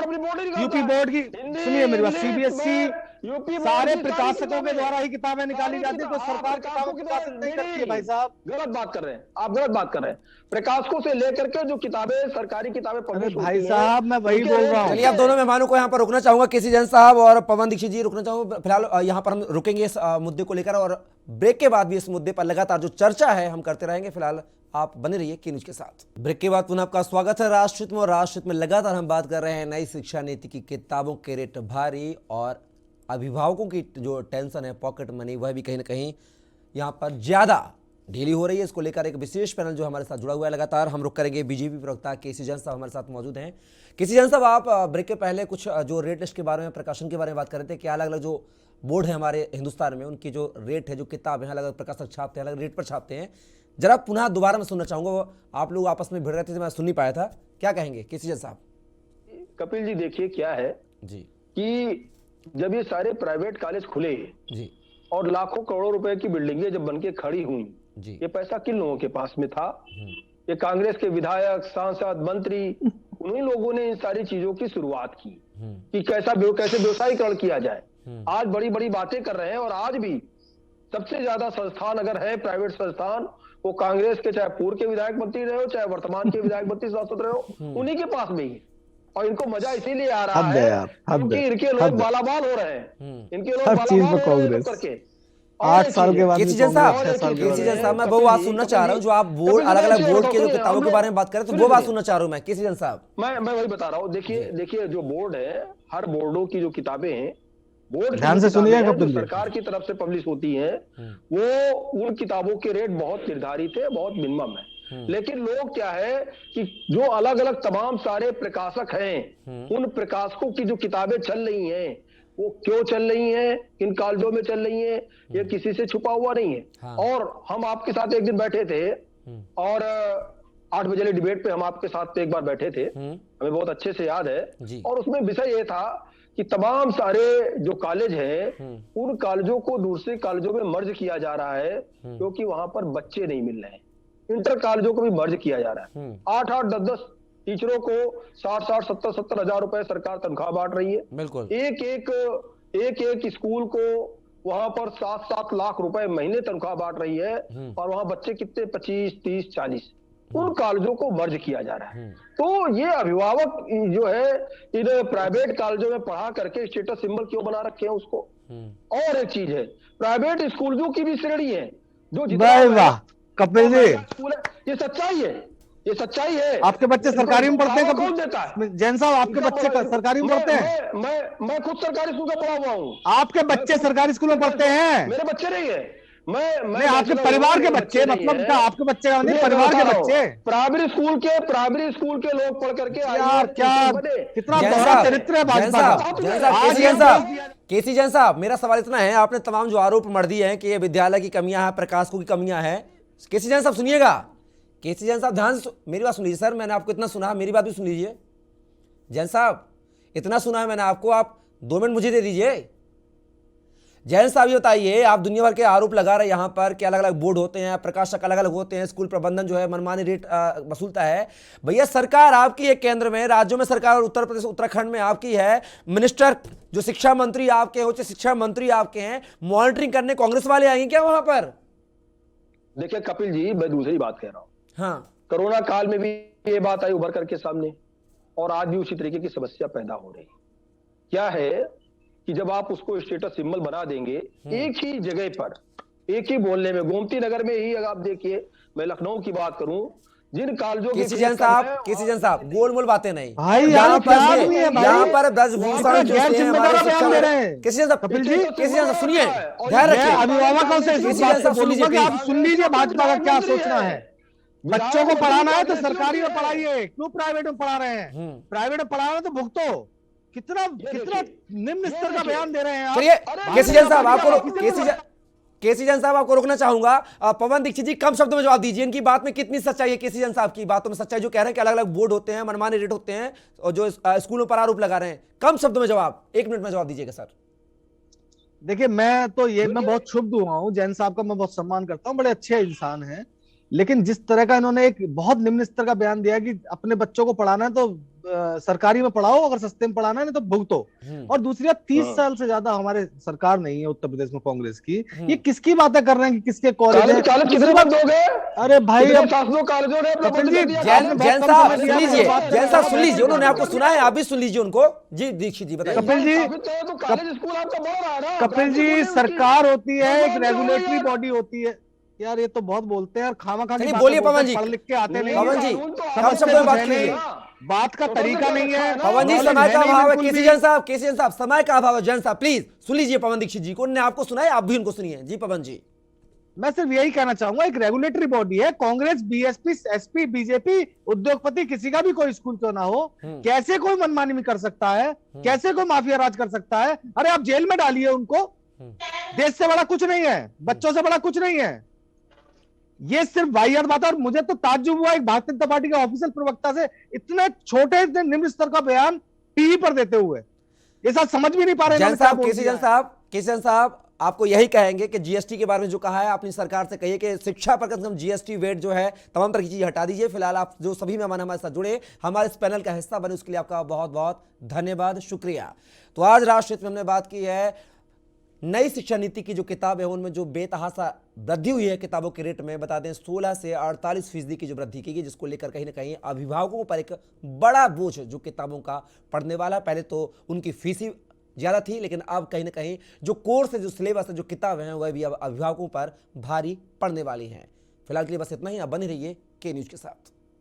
यूपी बोर्ड की, सुनिए मेरी बात, सीबीएसई सारे प्रकाशकों के द्वारा ही किताबें निकाली जाती है, तो सरकार किताबों की प्रकाशित नहीं करती है। भाई साहब गलत बात कर रहे हैं आप, गलत बात कर रहे हैं। प्रकाशकों से लेकर के जो किताबें, सरकारी किताबें पब्लिश होती हैं, भाई साहब मैं वही बोल रहा हूँ। चलिए आप दोनों मेहमानों को यहाँ पर रुकना चाहूंगा, केसी जैन साहब और पवन दीक्षित जी रुकना चाहूंगा। फिलहाल यहाँ पर हम रुकेंगे इस मुद्दे को लेकर और ब्रेक के बाद भी इस मुद्दे पर लगातार जो चर्चा है हम करते रहेंगे। फिलहाल आप बने रहिए की न्यूज के साथ। ब्रेक के बाद पुनः आपका स्वागत है राष्ट्रहित में। और राष्ट्रहित में लगातार हम बात कर रहे हैं नई शिक्षा नीति की किताबों के रेट भारी और अभिभावकों की जो टेंशन है, पॉकेट मनी, वह भी कहीं ना कहीं यहाँ पर ज़्यादा ढीली हो रही है। इसको लेकर एक विशेष पैनल जो हमारे साथ जुड़ा हुआ है लगातार हम रुक करेंगे। बीजेपी प्रवक्ता केसी जैन साहब हमारे साथ मौजूद हैं। केसी जैन साहब, आप ब्रेक के पहले कुछ जो रेट लिस्ट के बारे में, प्रकाशन के बारे में बात कर रहे थे कि अलग अलग जो बोर्ड है हमारे हिंदुस्तान में, उनकी जो रेट है, जो किताब है, अलग अलग प्रकाशक छापते हैं, अलग रेट पर छापते हैं। जरा पुनः दोबारा मैं सुनना चाहूंगा, आप लोग आपस में भिड़ रहे थे, मैं सुन नहीं पाया था, क्या कहेंगे केसी जैन साहब? कपिल जी देखिए क्या है जी कि जब ये सारे प्राइवेट कॉलेज खुले जी और लाखों करोड़ों रुपए की बिल्डिंगें जब बनके खड़ी हुई जी, ये पैसा किन लोगों के पास में था? ये कांग्रेस के विधायक, सांसद, मंत्री, उन्हीं लोगों ने इन सारी चीजों की शुरुआत की कि कैसे व्यवसायीकरण किया जाए। आज बड़ी बड़ी बातें कर रहे हैं और आज भी सबसे ज्यादा संस्थान अगर है प्राइवेट संस्थान, वो कांग्रेस के, चाहे पूर्व के विधायक मंत्री रहे हो, चाहे वर्तमान के विधायक मंत्री सांसद रहे हो, उन्हीं के पास में ही। और इनको मजा इसीलिए आ रहा है क्योंकि इनके लोग बालाबाल हो रहे हैं, इनके लोग बालाबाल हो रहे हैं करके। 8 साल के बाद केसी जैन साहब मैं वो बात सुनना चाह रहा हूँ जो आप बोर्ड, अलग अलग बोर्ड के जो किताबों के बारे में बात करें, तो वो बात सुनना चाह रहा हूँ मैं केसी जैन साहब। मैं वही बता रहा हूँ। देखिए जो बोर्ड है, हर बोर्डों की जो किताबें हैं, बोर्ड ध्यान से सुनिएगा, सरकार की तरफ से पब्लिश होती है, वो उन किताबों के रेट बहुत निर्धारित है, बहुत मिनिमम है। लेकिन लोग क्या है कि जो अलग अलग तमाम सारे प्रकाशक हैं, उन प्रकाशकों की जो किताबें चल रही हैं, वो क्यों चल रही हैं, किन कॉलेजों में चल रही हैं, ये किसी से छुपा हुआ नहीं है। हाँ। और हम आपके साथ एक दिन बैठे थे और 8 बजे वाली डिबेट पे हम आपके साथ एक बार बैठे थे, हमें बहुत अच्छे से याद है। और उसमें विषय ये था कि तमाम सारे जो कॉलेज हैं, उन कॉलेजों को दूसरे कॉलेजों में मर्ज किया जा रहा है क्योंकि वहां पर बच्चे नहीं मिल रहे हैं। इंटर कॉलेजों को भी मर्ज किया जा रहा है। 8-8, 10-10 टीचरों को 60-60, 70-70 हजार रुपए सरकार तनख्वाह बांट रही है। बिल्कुल। एक स्कूल को वहां पर 7-7 लाख रुपए महीने तनख्वाह बांट रही है, और वहां बच्चे कितने 25, 30, 40, उन कॉलेजों को मर्ज किया जा रहा है। तो ये अभिभावक जो है इन प्राइवेट कॉलेजों में पढ़ा करके स्टेटस सिंबल क्यों बना रखे हैं उसको। और एक चीज है, प्राइवेट स्कूलों की भी श्रेणी है, जो वाह कपिल जी, स्कूल है, ये सच्चाई है, ये सच्चाई है। आपके बच्चे सरकारी में पढ़ते हैं? कौन देता है? जैन साहब, आपके बच्चे सरकारी में पढ़ते हैं? मैं खुद सरकारी स्कूल का पढ़ा हुआ हूँ। आपके बच्चे सरकारी स्कूल में पढ़ते हैं? मेरे बच्चे नहीं है, मैं आपके परिवार के बच्चे, मतलब क्या आपके बच्चे नहीं, परिवार के बच्चे? प्राइमरी स्कूल के लोग पढ़ करके यार क्या कितना बड़ा चरित्र है भाजपा का। केसी जैन साहब, मेरा सवाल इतना है, आपने तमाम जो आरोप मढ़ दिए हैं कि ये विद्यालय की कमियां हैं, प्रकाशकों की कमियां हैं, केसी जैन साहब सुनिएगा, केसी जैन साहब ध्यान से मेरी बात सुन लीजिए। सर मैंने आपको इतना सुना, मेरी बात भी सुन लीजिए। जैन साहब इतना सुना है मैंने आपको, आप 2 मिनट मुझे दे दीजिए। जैन साहब ये बताइए, आप दुनिया भर के आरोप लगा रहे हैं यहाँ पर कि अलग अलग बोर्ड होते हैं, प्रकाशक अलग अलग होते हैं, स्कूल प्रबंधन जो है मनमानी रेट वसूलता है। भैया सरकार आपकी है केंद्र में, राज्यों में सरकार, और उत्तर प्रदेश उत्तराखंड में आपकी है, मिनिस्टर जो शिक्षा मंत्री आपके हैं, उच्च शिक्षा मंत्री आपके हैं, मॉनिटरिंग करने कांग्रेस वाले आएंगे क्या वहां पर? देखिए कपिल जी, मैं दूसरी बात कह रहा हूँ। हाँ, कोरोना काल में भी ये बात आई उभर करके सामने, और आज भी उसी तरीके की समस्या पैदा हो रही। क्या है कि जब आप उसको स्टेटस सिंबल बना देंगे एक ही जगह पर, एक ही बोलने में, गोमती नगर में ही अगर आप देखिए, मैं लखनऊ की बात करूं, जिन कॉलेजों की केसी जैन साहब गोल मोल बातें नहीं भाई, यहाँ पर ब्रजभूषण केसी जैन साहब सुनिए, ध्यान रखिए, अभिभावकों से आप सुन लीजिए भाजपा का क्या सोचना है। बच्चों को पढ़ाना है तो सरकारी में पढ़ाइए, क्यों प्राइवेट में पढ़ा रहे हैं? प्राइवेट में पढ़ाना है तो भुगतो। कितना निम्न स्तर का बयान दे रहे हैं आप। चलिए केसी जैन साहब, केसी जैन साहब आपको रोकना चाहूंगा। पवन दीक्षित जी कम शब्दों में जवाब दीजिए, इनकी बात में कितनी सच्चाई है? केसी जैन साहब की बातों में सच्चाई, जो कह रहे हैं कि अलग अलग बोर्ड होते हैं, मनमाने रेट होते हैं, और जो स्कूलों पर आरोप लगा रहे हैं, कम शब्दों में जवाब, 1 मिनट में जवाब दीजिएगा सर। देखिए मैं बहुत क्षुब्ध हुआ हूँ, जैन साहब का मैं बहुत सम्मान करता हूँ, बड़े अच्छे इंसान हैं, लेकिन जिस तरह का इन्होंने एक बहुत निम्न स्तर का बयान दिया कि अपने बच्चों को पढ़ाना है तो सरकारी में पढ़ाओ, अगर सस्ते में पढ़ाना है नहीं तो भुगतो। और दूसरी बात, 30 साल से ज्यादा हमारे सरकार नहीं है उत्तर प्रदेश में कांग्रेस की, ये किसकी बातें कर रहे हैं कि किसके कॉलेज है? कितने बात हो गए? अरे भाई कॉलेजों ने जैन साहब सुन लीजिए, जैन साहब सुन लीजिए, उन्होंने आपको सुना है, आप भी सुन लीजिए उनको। जी दीक्षित जी बताइए। कपिल जी सरकार होती है, एक रेगुलेटरी बॉडी होती है। यार ये तो बहुत बोलते हैं, और खामा-खा की बोलिए पवन जी, पढ़ लिख के आते नहीं। पवन जी कम शब्दों में बात कीजिए, बात का तरीका नहीं है। पवन जी समय का अभाव है। केसी जैन साहब समय का अभाव है। जैन साहब प्लीज सुन लीजिए पवन दीक्षित जी को, उन्होंने आपको सुना है, आप भी उनको सुनिए। जी पवन जी, मैं सिर्फ यही कहना चाहूंगा, एक रेगुलेटरी बॉडी है, कांग्रेस, बीएसपी, एसपी, बीजेपी, उद्योगपति, किसी का भी कोई स्कूल क्यों ना हो, कैसे कोई मनमानी में कर सकता है? कैसे कोई माफिया राज कर सकता है? अरे आप जेल में डालिए उनको, देश से बड़ा कुछ नहीं है, बच्चों से बड़ा कुछ नहीं है। ये सिर्फ वाहियात बात है, और मुझे तो ताज्जुब हुआ एक भारतीय जनता पार्टी के ऑफिशियल प्रवक्ता से इतने छोटे, इतने निम्न स्तर का बयान टीवी पर देते हुए। ये सब समझ भी नहीं पा रहे। केसी जैन साहब आपको यही कहेंगे कि जीएसटी के बारे में जो कहा है, अपनी सरकार से कहिए कि शिक्षा पर कम से कम जीएसटी वेट जो है, तमाम तरह की चीजें हटा दीजिए। फिलहाल आप जो सभी मेहमान हमारे साथ जुड़े, हमारे इस पैनल का हिस्सा बने, उसके लिए आपका बहुत बहुत धन्यवाद, शुक्रिया। तो आज राष्ट्र हित में हमने बात की है नई शिक्षा नीति की जो किताब है, उनमें जो बेतहासा वृद्धि हुई है किताबों के रेट में, बता दें 16 से 48% की जो वृद्धि की गई, जिसको लेकर कहीं ना कहीं अभिभावकों पर एक बड़ा बोझ जो किताबों का पढ़ने वाला। पहले तो उनकी फीस ही ज़्यादा थी, लेकिन अब कहीं ना कहीं जो कोर्स है, जो सिलेबस है, जो किताबें हैं, वह भी अब अभिभावकों पर भारी पड़ने वाली हैं। फिलहाल के लिए बस इतना ही। आप बने रहिए के न्यूज़ के साथ।